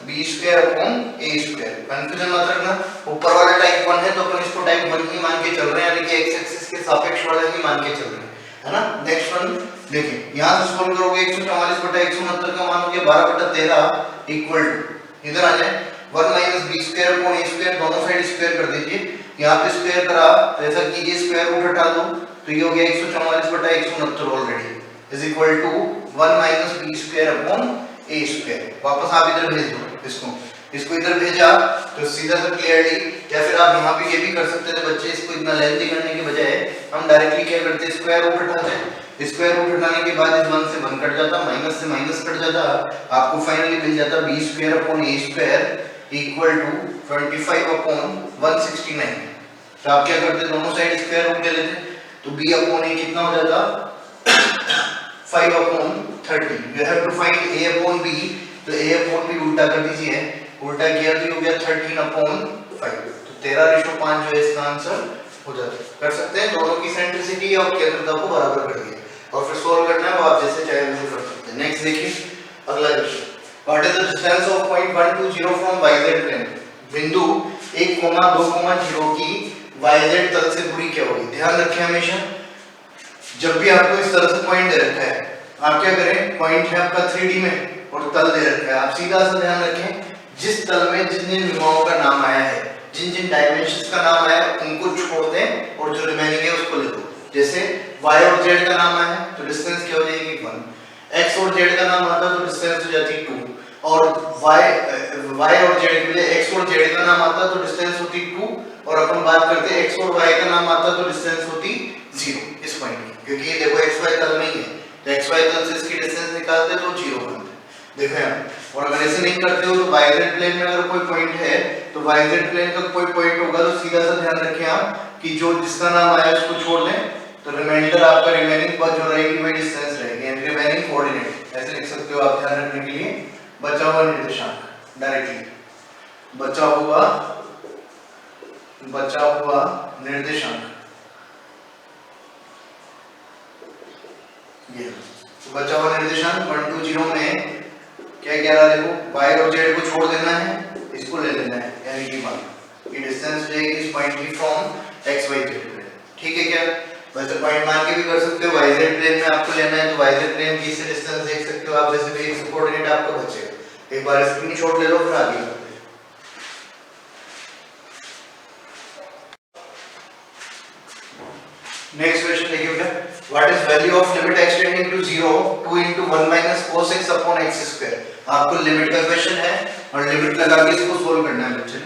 b² अपॉन a²। कंफ्यूजन मत रखना, ऊपर वाला टाइप 1 है तो अपन इसको टाइप 1 ही मान के चल रहे हैं, यानी कि x एक्सिस के सापेक्ष वाला ही मान के चल रहे हैं, है ना। नेक्स्ट वन देखिए, यहां से सॉल्व करोगे 144 बटा 169 का मान हो गया 12 बटा 13 इक्वल टू, इधर आ जाए 1 - b² अपॉन a², दोनों साइड स्क्वायर कर दीजिए, यहां पे स्क्वायर करा तो ऐसा कीजिए स्क्वायर रूट हटा दो, तो ये हो गया 144 बटा 169 already is equal to 1 - b² upon a²। वापस आप इधर भेज दो इसको इधर भेजा तो सीधा सा क्लियरली, या फिर आप यहाँ पे ये भी कर सकते थे बच्चे, इसको इतना लेंथी करने के बजाय हम डायरेक्टली क्या करते हैं, स्क्वायर रूट हटाते हैं, स्क्वायर रूट हटाने के बाद इस 1 से 1 कट जाता, माइनस से माइनस कट जाता, आपको फाइनली मिल जाता b² upon a² equal to 25 upon 169। तो आप क्या करते, दोनों साइड स्क्वायर रूट ले लेते, तो b अपॉन a कितना हो जाता 5 upon 30, you have to find a upon b, तो a अपॉन b उल्टा कर दीजिए, उल्टा किया तो हो गया 13 अपॉन 5, तो 13:5 जो है इसका आंसर हो जाता है। कर सकते हैं, दोनों की सेंट्रिसिटी और केंद्रता को बराबर कर दिया और फिर सोल्व करना है, वो आप जैसे चाहे वैसे कर सकते हैं। हैं। नेक्स्ट देखिए अगला question, what is the distance of point 1 2 0 फ्रॉम yz प्लेन। बिंदु 1, 2, 0 की yz तल से दूरी क्या होगी। ध्यान रखें हमेशा जब भी आपको इस तरह से पॉइंट दे रखा है, आप क्या करें, पॉइंट है आपका 3D में और तल दे रखा है, आप सीधा सा ध्यान रखें जिस तल में जिन जिन विमाओं का नाम आया है, जिन जिन डायमेंशंस का नाम आया है उनको छोड़ दें और जो रिमेनिंग है उसको ले दो। जैसे y और z का नाम आया है तो डिस्टेंस क्या हो जाएगी 1, x और z का नाम आता तो डिस्टेंस हो जाती 2, और y और z के लिए x और z का नाम आता तो डिस्टेंस होती 2, और अपन बात करते x और y का नाम आता तो डिस्टेंस होती 0 इस पॉइंट की, क्योंकि ये देखो xy तल में ही है तो xy तल से इसकी डिस्टेंस निकालते तो 0 बनता है। देखो यहाँ, और अगर ऐसे नहीं करते हो तो yz प्लेन में अगर कोई पॉइंट है तो yz प्लेन का कोई पॉइंट होगा तो सीधा सा ध्यान रखें आप कि जो जिसका नाम आया उसको छोड़ दें तो रिमाइंडर आपका रिमेनिंग पर जो रहेगी वही डिस्टेंस रहेगी, यानी रिमेनिंग कोऑर्डिनेट ऐसे लिख सकते हो आप ध्यान रखने के लिए। बचा हुआ निर्देशांक डायरेक्टली बचा हुआ निर्देशांक, ये तो बचा हुआ निर्देशांक 1 2 0 में क्या कह रहा है, देखो y और z को छोड़ देना है, इसको ले लेना है, यानी कि मान ये डिस्टेंस रहेगी इस पॉइंट की from x y z plane. ठीक है क्या, वैसे पॉइंट मान के भी कर सकते हो, yz प्लेन में आपको लेना है तो yz प्लेन की से डिस्टेंस देख सकते हो आप, वैसे भी एक कोऑर्डिनेट आपको बचेगा। एक बार स्क्रीनशॉट ले लो फिर आगे बढ़ते हैं। नेक्स्ट क्वेश्चन देखिए बेटा, what is value of limit extending to 0 2 into 1 minus cos x upon x square। आपको लिमिट का क्वेश्चन है और लिमिट लगा के इसको सोल्व करना है बच्चे।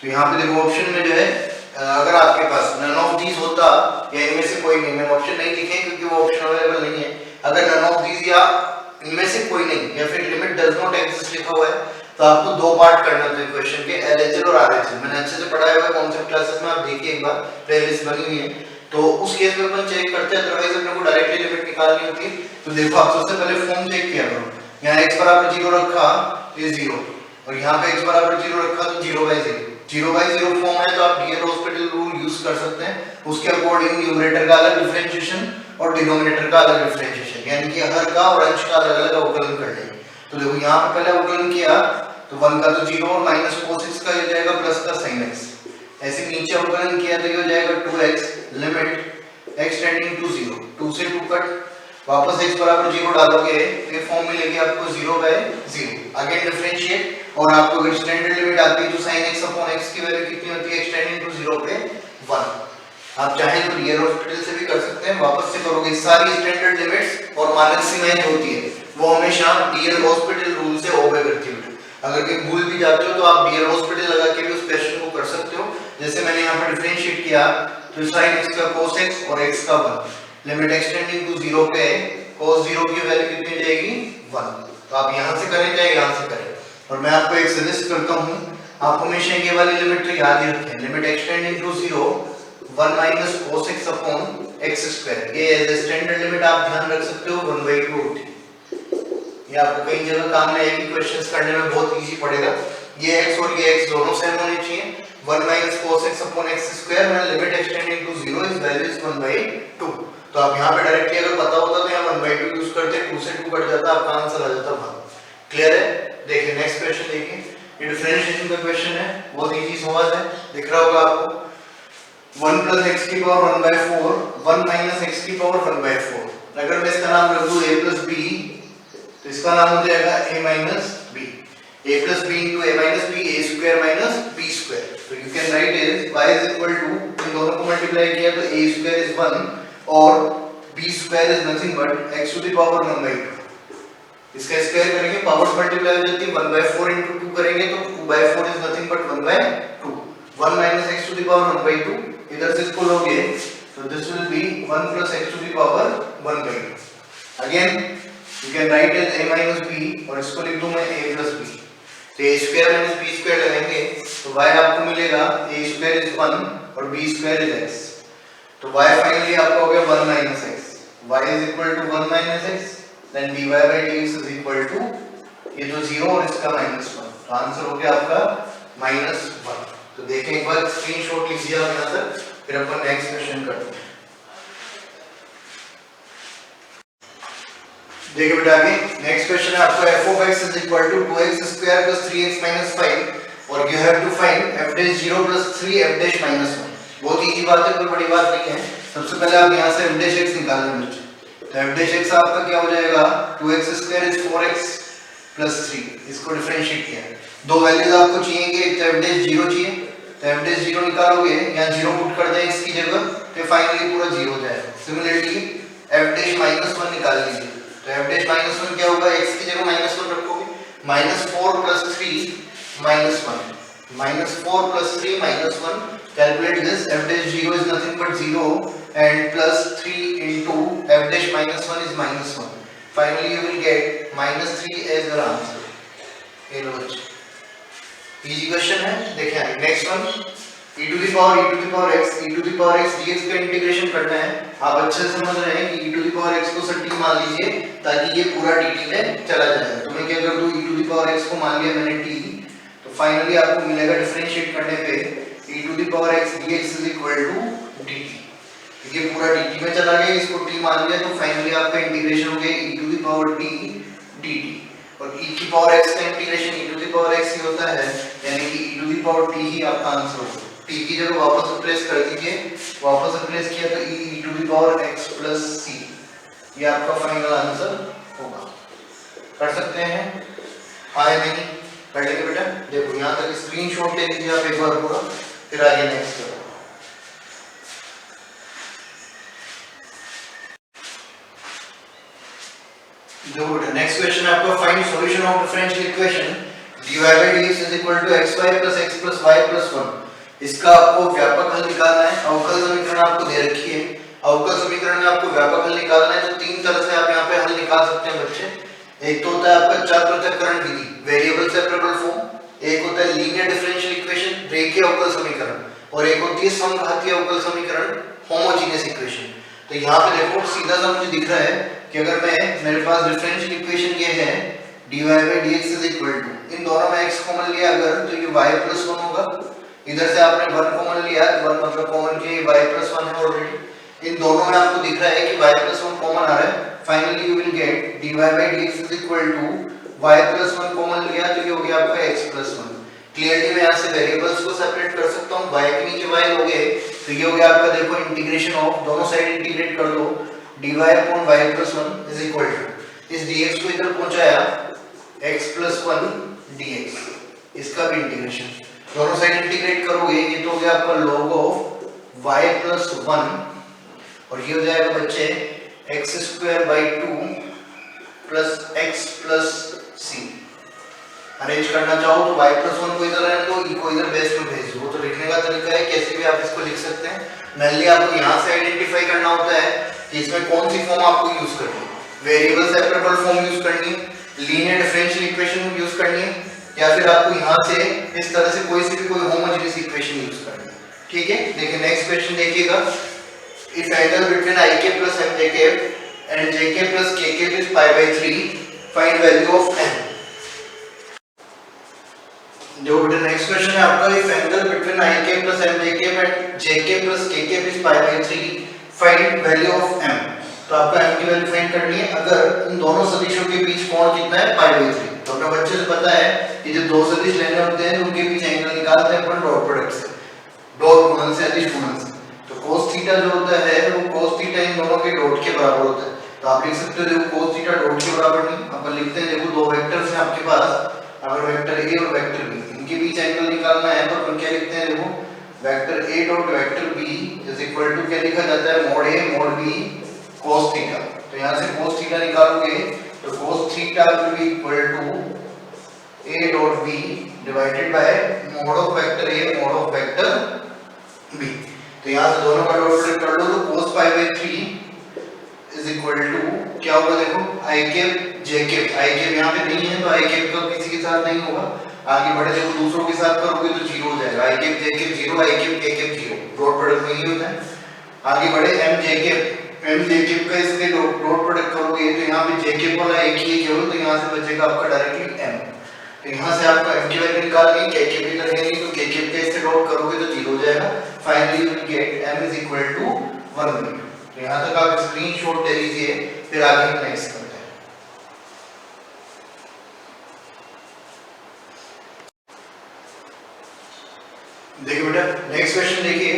तो यहाँ पे देखो ऑप्शन में जो है अगर आपके पास नन ऑफ दीज होता या इनमें से कोई नहीं, मैंने ऑप्शन नहीं लिखे क्योंकि वो ऑप्शन अवेलेबल नहीं है, अगर नन ऑफ दीज या इनमें से कोई नहीं या फिर लिमिट डज नॉट एग्जिस्ट लिखा हुआ है तो आपको दो पार्ट करना होता है क्वेश्चन के, एलएचएल और आरएचएल। मैंने अच्छे से पढ़ाया हुआ है कॉन्सेप्ट क्लासेस में, आप देखिए एक बार प्लेलिस्ट बनी हुई है, तो उस केस में अपन चेक करते हैं, अदरवाइज अपने को डायरेक्टली लिमिट निकालनी होती है। तो देखो आप सबसे पहले फॉर्म चेक किया करो, यहाँ x बराबर 0 रखा ये 0 और यहाँ पे x बराबर 0 रखा तो 0/0 0/0 फॉर्म है तो आप डीएल हॉस्पिटल रूल यूज कर सकते हैं। उसके अकॉर्डिंग न्यूमरेटर का अलग डिफरेंशिएशन और डिनोमिनेटर का अलग डिफरेंशिएशन, यानी कि हर का और अंश का अलग अलग अवकलन कर लेंगे। तो देखो यहाँ पे पहले अवकलन किया तो 1 का तो 0 और माइनस cos x का हो जाएगा प्लस का sin x, ऐसे नीचे अवकलन किया तो ये हो जाएगा 2x limit x tending to 0 2 से 2 कट, वापस x बराबर 0 डालोगे तो ये फॉर्म मिलेगी आपको 0/0, अगेन डिफरेंशिएट और आपको अगर स्टैंडर्ड लिमिट आती है तो sin x अपॉन x की वैल्यू कितनी होती है, x टेंडिंग टू 0 पे 1। आप चाहें तो रियल हॉस्पिटल से भी कर सकते हैं, वापस से करोगे सारी स्टैंडर्ड लिमिट्स और मानक सीमाएं जो होती है वो हमेशा डीएल हॉस्पिटल रूल से ओबे करती है। अगर कहीं भूल भी जाते हो तो आप डीएल हॉस्पिटल लगा के भी उस क्वेश्चन को कर सकते हो। जैसे मैंने यहाँ पर डिफरेंशिएट किया तो sin x का cos x और x का 1, लिमिट एक्सटेंडिंग टू 0 पे cos 0 की वैल्यू कितनी जाएगी 1। तो आप यहाँ से करें चाहे यहाँ से करें, और मैं आपको एक सजेस्ट करता हूँ आप हमेशा ये वाली लिमिट तो याद ही रखें, limit extending to 0 1 minus cos x upon x square, ये एज ए स्टैंडर्ड लिमिट आप ध्यान रख सकते हो 1/2 होती है। ये आपको कई जगह काम में आएगी, क्वेश्चंस करने में बहुत इजी पड़ेगा। ये x और ये x दोनों सेम होने चाहिए, 1 minus cos x upon x square में limit extending to 0 is value is 1/2। तो आप यहाँ पे डायरेक्टली अगर पता होता तो यहाँ 1/2 यूज करते, 2 से 2 कट जाता, आपका आंसर आ जाता 1। क्लियर है? देखिए नेक्स्ट क्वेश्चन देखिए, ये डिफरेंशिएशन का क्वेश्चन है, बहुत इजी सवाल है, दिख रहा होगा आपको 1 plus x की पावर 1/4 1 minus x की पावर 1/4। अगर मैं इसका नाम रख दूं a plus b तो इसका नाम हो जाएगा a minus b, a plus b into a minus b, a square minus b square। तो you can write is y is equal to, इन दोनों को मल्टीप्लाई किया तो a square is 1 और b square is nothing but x to the power 1/2। इसका square करेंगे powers multiply हो जाती है, 1/4 into 2 करेंगे तो 2/4 is nothing but 1/2, 1 minus x to the power 1/2, इधर से इसको लोगे तो this will be 1 plus x to the power 1/2। Again you can write as a minus b और इसको लिख दूं मैं a plus b, तो a square minus b square लगाएंगे तो y आपको मिलेगा a square is 1 और b square is x, तो y फाइनली आपका हो गया 1 minus x, y is equal to 1 minus x, then dy by dx is equal to ये तो 0 और इसका -1, तो आंसर हो गया आपका -1। तो देखें एक बार स्क्रीनशॉट लीजिए आप यहाँ तक, फिर अपन नेक्स्ट क्वेश्चन करते हैं। देखिए बेटा आगे नेक्स्ट क्वेश्चन है आपका f of x is equal to 2x square plus 3x minus 5 और you have to find f dash 0 plus 3 f dash minus 1। बहुत इजी बात है, कोई बड़ी बात नहीं है। सबसे पहले आप यहाँ से f dash x निकाल लें बच्चे, तो f dash x आपका क्या हो जाएगा 2x square is 4x plus 3, इसको डिफरेंशिएट किया है। दो वैल्यूज आपको चाहिए, एक तो f dash 0 चाहिए, तो f dash 0 निकालोगे यहाँ 0 पुट कर दें इसकी जगह, तो फाइनली पूरा 0 हो जाएगा। सिमिलरली f dash minus 1 निकाल लीजिए, तो f dash minus 1 क्या होगा, x की जगह minus 1 रखोगे, minus 4 plus 3 minus 1, minus 4 plus 3 minus 1, calculate this, f dash 0 is nothing but 0 and plus 3 into f dash minus 1 is minus 1, finally you will get minus 3 as your answer। ये लो बच्चे, easy question है। देखिए आगे next one, e to the power x dx का integration करना है। आप अच्छे से समझ रहे हैं कि e to the power x को सर t मान लीजिए ताकि ये पूरा dt में चला जाए। तो मैं क्या कर दूं, e to the power x को मान लिया मैंने t, तो फाइनली आपको मिलेगा डिफरेंशिएट करने पे e to the power x dx is equal to dt। ये पूरा dt में चला गया, इसको t मान लिया, तो फाइनली आपका इंटीग्रेशन हो गया e to the power t dt। और e की पावर x का integration e to the power x ही होता है, यानी कि e to the power t ही आपका आंसर होगा। t की जगह वापस रिप्लेस कर दीजिए, वापस रिप्लेस किया तो e to the power x plus c, ये आपका फाइनल आंसर होगा। कर सकते हैं, आए नहीं कर लेंगे बेटा। देखो यहाँ तक स्क्रीनशॉट ले लीजिए आप एक बार पूरा, फिर आगे नेक्स्ट करो। देखो बेटा नेक्स्ट क्वेश्चन है आपका, find solution of differential equation dy by dx is equal to xy plus x plus y plus 1। इसका आपको व्यापक हल निकालना है। अवकल समीकरण आपको दे रखी है, अवकल समीकरण में आपको व्यापक हल निकालना है। तो तीन तरह से आप यहाँ पे हल निकाल सकते हैं बच्चे। एक तो होता है आपका चर पृथक्करण विधि, वेरिएबल सेपरेबल फॉर्म, एक होता है लीनियर डिफरेंशियल इक्वेशन, रेखीय अवकल समीकरण, और एक होती है समघातीय अवकल समीकरण, होमोजेनियस इक्वेशन। तो यहाँ पे देखो सीधा सा मुझे दिख रहा है कि अगर मेरे पास डिफरेंशियल इक्वेशन ये है dy by dx is equal to, इन दोनों में x कॉमन लिया अगर तो ये y plus 1 होगा। इधर से आपने 1 कॉमन लिया, 1 मतलब कॉमन के y plus 1 है ऑलरेडी। इन दोनों में आपको दिख रहा है कि y plus 1 कॉमन आ रहा है, finally you will gate dy by dx is equal to y plus 1 common लिया तो ये हो गया आपका x plus 1। क्लियरली मैं यहाँ से वेरिएबल्स को सेपरेट कर सकता हूँ, y के नीचे y लोगे तो ये हो गया आपका, देखो इंटीग्रेशन ऑफ दोनों साइड इंटीग्रेट कर दो, dy upon y plus 1 is equal to, इस dx को इधर पहुंचाया x plus 1 dx, इसका भी इंटीग्रेशन दोनों साइड इंटीग्रेट करोगे ये तो हो गया आपका log of y plus 1, और ये हो जाएगा बच्चे x square by 2 plus x plus c। Arrange करना चाहो तो y plus 1 को इधर रहने दो, e को इधर बेस में भेज दो। तो लिखने का तरीका है कैसे भी आप इसको लिख सकते हैं। मेनली आपको यहाँ से आइडेंटिफाई करना होता है कि इसमें कौन सी फॉर्म आपको यूज करनी है, वेरिएबल सेपरेबल फॉर्म यूज करनी है, लीनियर डिफरेंशियल इक्वेशन यूज करनी है, या फिर आपको यहाँ से इस तरह से कोई सी भी कोई होमोजेनियस इक्वेशन यूज करनी है। ठीक है, देखिए नेक्स्ट क्वेश्चन देखिएगा, if angle between ik plus mjk and jk plus kk is pi by 3 find value of n। जो नेक्स्ट क्वेश्चन है आपका, if angle between ik plus mjk and jk plus kk is pi by 3 find value of m। तो आपको m की value find करनी है अगर इन दोनों सदिशों के बीच कोण कितना है पाई बाई 3। तो अपने बच्चे से पता है कि जब दो सदिश लेने होते हैं उनके बीच एंगल निकालते हैं अपन डॉट प्रोडक्ट से, डॉट गुणन से, अदिश गुणन से। तो cos थीटा जो होता है वो cos थीटा इन दोनों के डॉट के बराबर होता है। तो आप लिख सकते हो देखो cos थीटा डॉट के बराबर नहीं, अपन लिखते हैं देखो दो वेक्टर्स हैं आपके पास, अगर वेक्टर a और वेक्टर b, इनके बीच एंगल निकालना है तो अपन क्या लिखते हैं देखो, vector a dot vector b is equal to क्या लिखा जाता है, mod a mod b cos theta. तो यहाँ से cos थीटा निकालोगे तो cos theta will be equal to a dot b divided by mod of vector a mod of vector b। तो यहाँ से दोनों का डॉट प्रोडक्ट कर लो तो cos pi by 3 is equal to क्या होगा देखो, i cap j cap, i cap यहाँ पे नहीं है तो i cap का किसी के साथ नहीं होगा, आगे बढ़े देखो दूसरों के साथ करोगे तो जीरो हो जाएगा, i cap j cap 0, i cap k cap 0, dot product में ही होता है। आगे बढ़े m j cap, m j cap का इसके डॉट प्रोडक्ट करोगे तो यहाँ पे j cap वाला एक ही केवल, तो यहाँ से बचेगा आपका डायरेक्टली m। तो यहाँ से आपका m की वैल्यू निकालनी है, k cap इधर है नहीं तो k cap का इससे डॉट करोगे तो जीरो हो जाएगा, finally you will get m is equal to 1 metre. तो यहाँ तक आप स्क्रीनशॉट ले लीजिए, फिर आगे हम नेक्स्ट करते हैं। बेटा नेक्स्ट क्वेश्चन देखिए,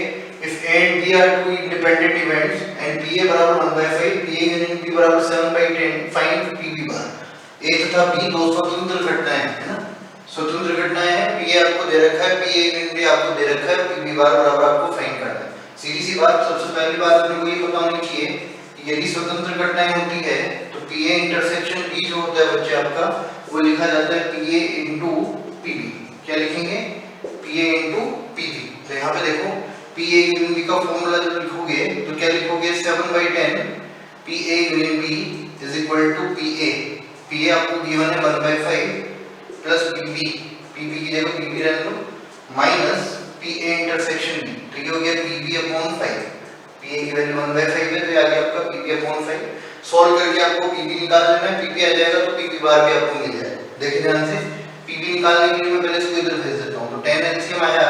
if A and B are two independent events and PA बराबर 1/5, PA यूनियन B बराबर 7/10, फाइंड PB बार। A तथा B दो स्वतंत्र घटनाएं हैं, है ना, स्वतंत्र घटनाएं हैं, PA आपको दे रखा है, PA यूनियन B आपको दे रखा है, PB बार बराबर आपको फाइंड करना है। सीधी सी बात, सबसे पहली बात अपने को ये पता होनी चाहिए कि यदि स्वतंत्र घटनाएं होती है तो PA इंटरसेक्शन B जो होता है बच्चे आपका, वो लिखा जाता है PA into PB। क्या लिखेंगे? PA into PB। तो यहाँ पे देखो PA यूनियन B का फॉर्मूला जब लिखोगे तो क्या लिखोगे? 7/10 PA union B is equal to PA। PA आपको गिवन है 1/5 प्लस PB, PB की जगह PB रहने दो, माइनस PA इंटरसेक्शन B। तो ये हो गया PB अपॉन 5। PA की वैल्यू 1/5 है तो ये आ गया आपका PB अपॉन 5। सॉल्व करके आपको PB निकाल लेना है, PB आ जाएगा तो PB बार भी आपको मिल जाएगा। देखिए ध्यान से, PB निकालने के लिए मैं पहले इसको इधर भेज देता हूं। तो 10 एलसीएम आया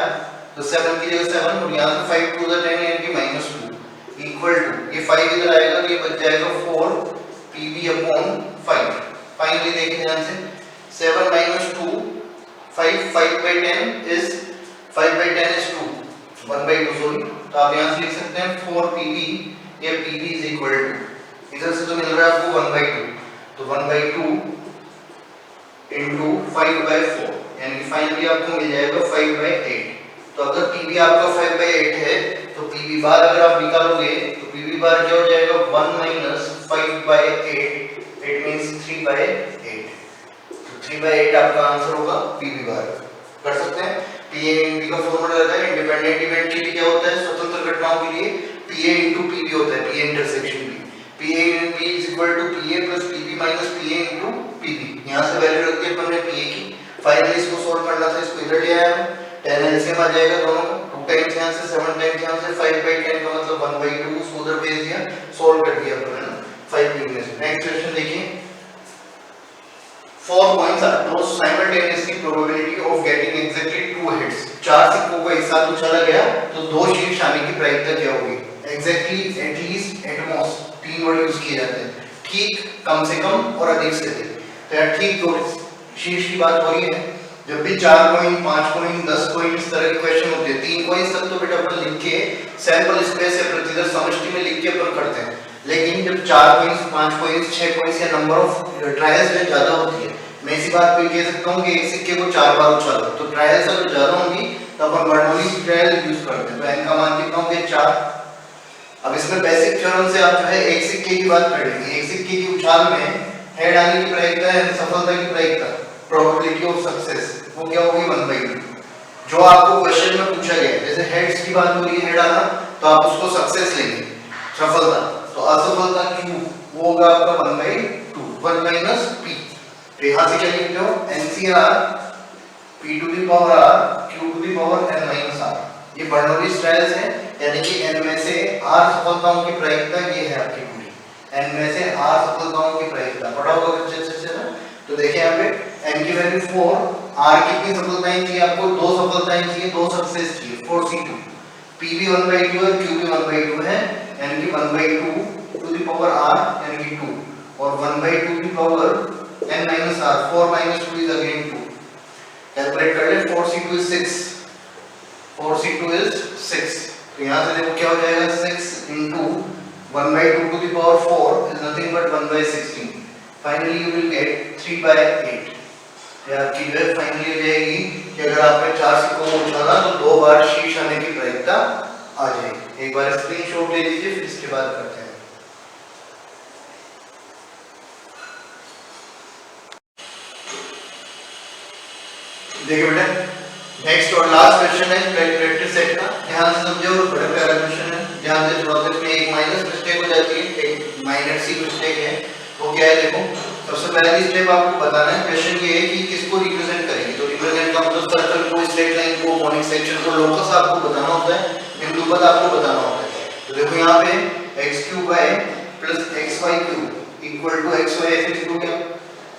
तो 7 की जगह 7 और यहां से 5 टू द 10 यानी कि -2 इक्वल टू, ये 5 इधर आएगा तो ये बच जाएगा 4 PB अपॉन 5। फाइनली देखिए ध्यान से, 7 - 2 5, 5/10 is 5/10 is 2, 1/2 सॉरी। तो आप यहां से लिख सकते हैं 4 PB, ये PB is equal to, इधर से तो मिल रहा है आपको 1/2, तो 1/2 into 5/4 यानी कि फाइनली आपको मिल जाएगा 5/8। तो अगर PB आपका 5/8 है तो PB बार अगर आप निकालोगे तो PB बार क्या हो जाएगा? 1 - 5/8, इट मींस 3/8। तो 3/8 आपका आंसर होगा PB बार। कर सकते हैं। PA and B का फॉर्मूला रहता है इंडिपेंडेंट इवेंट के लिए क्या होता है? स्वतंत्र घटनाओं के लिए PA into PB होता है, PA intersection B। PA and B is equal to PA plus PB minus PA into PB। यहाँ से वैल्यू रख दी अपन ने PA की। फाइनली इसको सॉल्व करना था, इसको इधर ले आया मैं, 10 एलसीएम आ जाएगा दोनों का, 2 टाइम्स यहाँ से 7 टाइम्स यहाँ से, 5/10 का मतलब 1/2 उसको उधर भेज दिया, सॉल्व कर दिया अपन ने 5 PB में। नेक्स्ट क्वेश्चन देखिए, 4 coins are tossed simultaneously, probability of getting exactly 2 hits। 4 सिक्कों को एक साथ उछाला गया तो 2 शीर्ष आने की प्रायिकता क्या होगी? Exactly, at least, Atmos, 3 word use किए जाते हैं। ठीक, कम से कम और अधिक से अधिक। तो यार ठीक तो शीर्ष की बात हो रही है। जब भी 4 कॉइन, 5 कॉइन, 10 कॉइन इस तरह के क्वेश्चन होते हैं, 3 कॉइन तक तो बेटा अपन लिख के सैंपल स्पेस या प्रतिदर्श समष्टि में लिख के अपन करते हैं। लेकिन जब 4 कॉइंस, 5 कॉइंस, 6 कॉइंस या नंबर ऑफ ट्रायल्स में ज्यादा होती है, मैं इसी बात पे कह सकता हूं कि एक सिक्के को 4 बार उछालो, तो ट्रायल्स अगर ज्यादा होंगी तो अपन बर्नौलीज ट्रायल यूज करते हैं। तो n का मान कितना हो गया? 4। अब इसमें बेसिक थ्योरम से आप जो है एक सिक्के की बात कर लेंगे। एक सिक्के की उछाल में हेड आने की प्रायिकता है, सफलता की प्रायिकता, प्रोबेबिलिटी ऑफ सक्सेस, वो क्या होगी? 1/2। जो आपको क्वेश्चन में पूछा गया, जैसे हेड्स की बात हो रही है, हेड आना, तो आप उसको सक्सेस लेंगे, सफलता। तो असफलता क्यों? वो होगा आपका 1/2, 1 माइनस p। तो यहां से क्या लिखते हो? NCR p to the power r q to the power n minus r। ये बर्नौलीज ट्रायल्स है, यानी कि n में से r सफलताओं की प्रायिकता ये है आपकी पूरी, n में से r सफलताओं की प्रायिकता। पढ़ा होगा बच्चे अच्छे से ना? तो देखिए यहाँ पे n की वैल्यू 4, r कितनी सफलताएं चाहिए आपको? 2 सफलताएं चाहिए, 2 सक्सेस चाहिए, 4c2। p भी 1/2 है, q भी 1/2 है, यानी कि 1/2 टू द पावर r यानी कि 2 और 1/2 to the power n minus r, 4 minus 2 is again 2। Calculate कर ले, 4c2 is 6, 4c2 is 6। तो यहाँ से देखो क्या हो जाएगा? 6 into 1/2 to the power 4 is nothing but 1/16। Finally you will get 3/8। यार की जो फाइनली हो जाएगी कि अगर आपने 4 सिक्कों को उछाला तो 2 बार शीर्ष आने की प्रायिकता आ जाएगी। एक बार स्क्रीनशॉट ले लीजिए, फिर इसके बाद करते हैं। देखिए बेटा, नेक्स्ट और लास्ट क्वेश्चन है प्रैक्टिस सेट का। ध्यान से समझो, बड़ा प्यारा क्वेश्चन है। ध्यान से थोड़ा सा इसमें एक माइनस मिस्टेक हो जाती है, एक माइनर सी मिस्टेक है। वो क्या है? देखो, सबसे पहली स्टेप आपको बताना है, क्वेश्चन ये है कि किसको रिप्रेजेंट करेंगे। तो रिप्रेजेंट का मतलब सर्कल को, स्ट्रेट लाइन को, कॉनिक सेक्शन को, लोकस आपको बताना होता है, बिंदु पद आपको बताना होता है। तो देखो यहाँ पे x³ plus xy³ equal to xy ऐसे लिखोगे,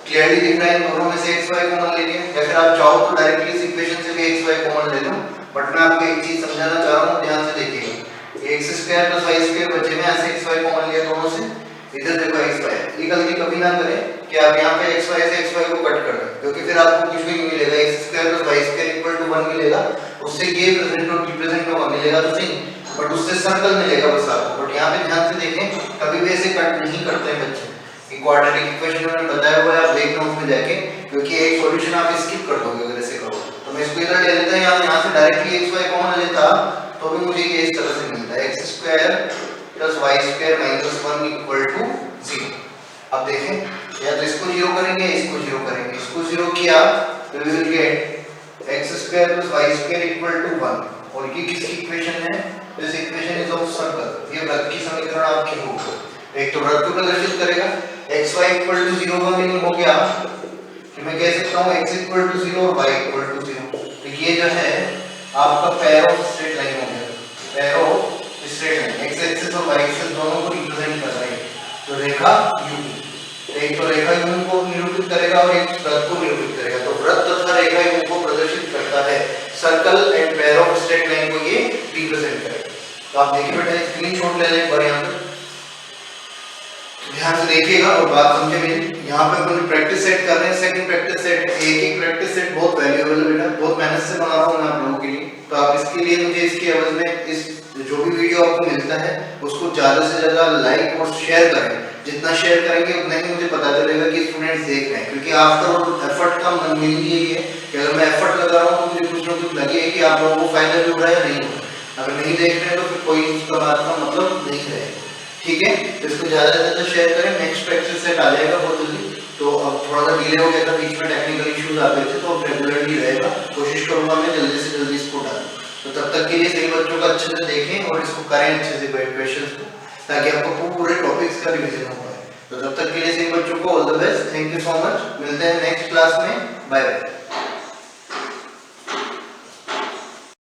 क्लियरली दिख रहा है, इन दोनों में से xy कॉमन ले लिया। या फिर आप चाहो तो डायरेक्टली इस इक्वेशन से भी xy कॉमन ले लो, बट मैं आपको एक चीज समझाना चाह रहा हूं, ध्यान से देखिएगा। x² + y² बचे में, ऐसे xy कॉमन लिया दोनों से, इधर देखो xy। ये गलती कभी ना करें कि आप यहाँ पे xy से xy को कट कर दें, क्योंकि फिर आपको कुछ भी नहीं मिलेगा। x² + y² = 1 मिलेगा उससे ये प्रेजेंट और रिप्रेजेंट होगा मिलेगा तो सही, बट उससे सर्कल मिलेगा बस आपको। बट यहाँ पे ध्यान से देखें, कभी भी ऐसे कट नहीं करते हैं बच्चे। क्वाड्रेटिक इक्वेशन में मैंने बताया हुआ है, आप देखना उसमें जाके, क्योंकि एक सॉल्यूशन आप स्किप कर दोगे अगर ऐसे करो। तो मैं इसको इधर ले लेता हूं, यहाँ से डायरेक्टली x y कॉमन लेता तो भी मुझे ये इस तरह से मिलता है, x square plus y square minus 1 equal to 0। अब देखें, या तो इसको 0 करेंगे, इसको 0 करेंगे। इसको 0 किया तो we will get x square plus y square equal to 1। और ये किसकी इक्वेशन है? This equation is of circle. ये वृत्त की समीकरण आपकी होगी। एक तो वृत्त को प्रदर्शित करेगा, xy इक्वल टू 0 का मीनिंग हो गया कि मैं कह सकता हूं x इक्वल टू 0 और y इक्वल टू 0। तो ये जो है आपका पैर ऑफ स्ट्रेट लाइन हो गया, pair of straight line. x axis और y एक्सिस दोनों को रिप्रेजेंट कर रहे हैं। तो रेखा u, एक तो रेखा u को निरूपित करेगा और एक वृत्त को निरूपित करेगा। तो वृत्त तथा रेखा u को प्रदर्शित करता है, circle and pair of straight line को ये रिप्रेजेंट करेगा। तो आप देखिए बेटा, स्क्रीनशॉट ले लें एक बार यहाँ पे, ध्यान से देखिएगा और बात समझे मेरी। यहाँ पे अपन प्रैक्टिस सेट कर रहे हैं, सेकंड प्रैक्टिस सेट है। एक एक प्रैक्टिस सेट बहुत वैल्यूएबल है बेटा, बहुत मेहनत से बना रहा हूँ मैं आप लोगों के लिए। तो आप इसके लिए मुझे इसके एवज में इस जो भी वीडियो आपको मिलता है उसको ज्यादा से ज्यादा लाइक और शेयर करें। जितना शेयर करेंगे उतना ही मुझे पता चलेगा कि स्टूडेंट्स देख रहे हैं, क्योंकि आफ्टर ऑल एफर्ट का मीनिंग यही है कि अगर मैं एफर्ट लगा रहा हूँ तो मुझे कुछ ना कुछ लगे कि आप लोगों को फायदा भी हो रहा है या नहीं हो रहा। अगर नहीं देख रहे हैं तो फिर कोई उसका बात का मतलब नहीं रहेगा, ठीक है। तो इसको ज्यादा से ज्यादा शेयर करें। नेक्स्ट प्रैक्टिस सेट आ जाएगा बहुत जल्दी। तो अब थोड़ा सा डिले हो गया था, बीच में टेक्निकल इश्यूज आ गए थे, तो अब रेगुलरली रहेगा। कोशिश करूंगा मैं जल्दी से जल्दी इसको डालूं। तो तब तक के लिए सभी बच्चों का अच्छे से देखें और इसको करें अच्छे से क्वेश्चंस को, ताकि आपको पूरे टॉपिक्स का रिवीजन हो पाए। तो तब तक के लिए सभी बच्चों को all the best. Thank you so much. मिलते हैं नेक्स्ट क्लास में। Bye bye.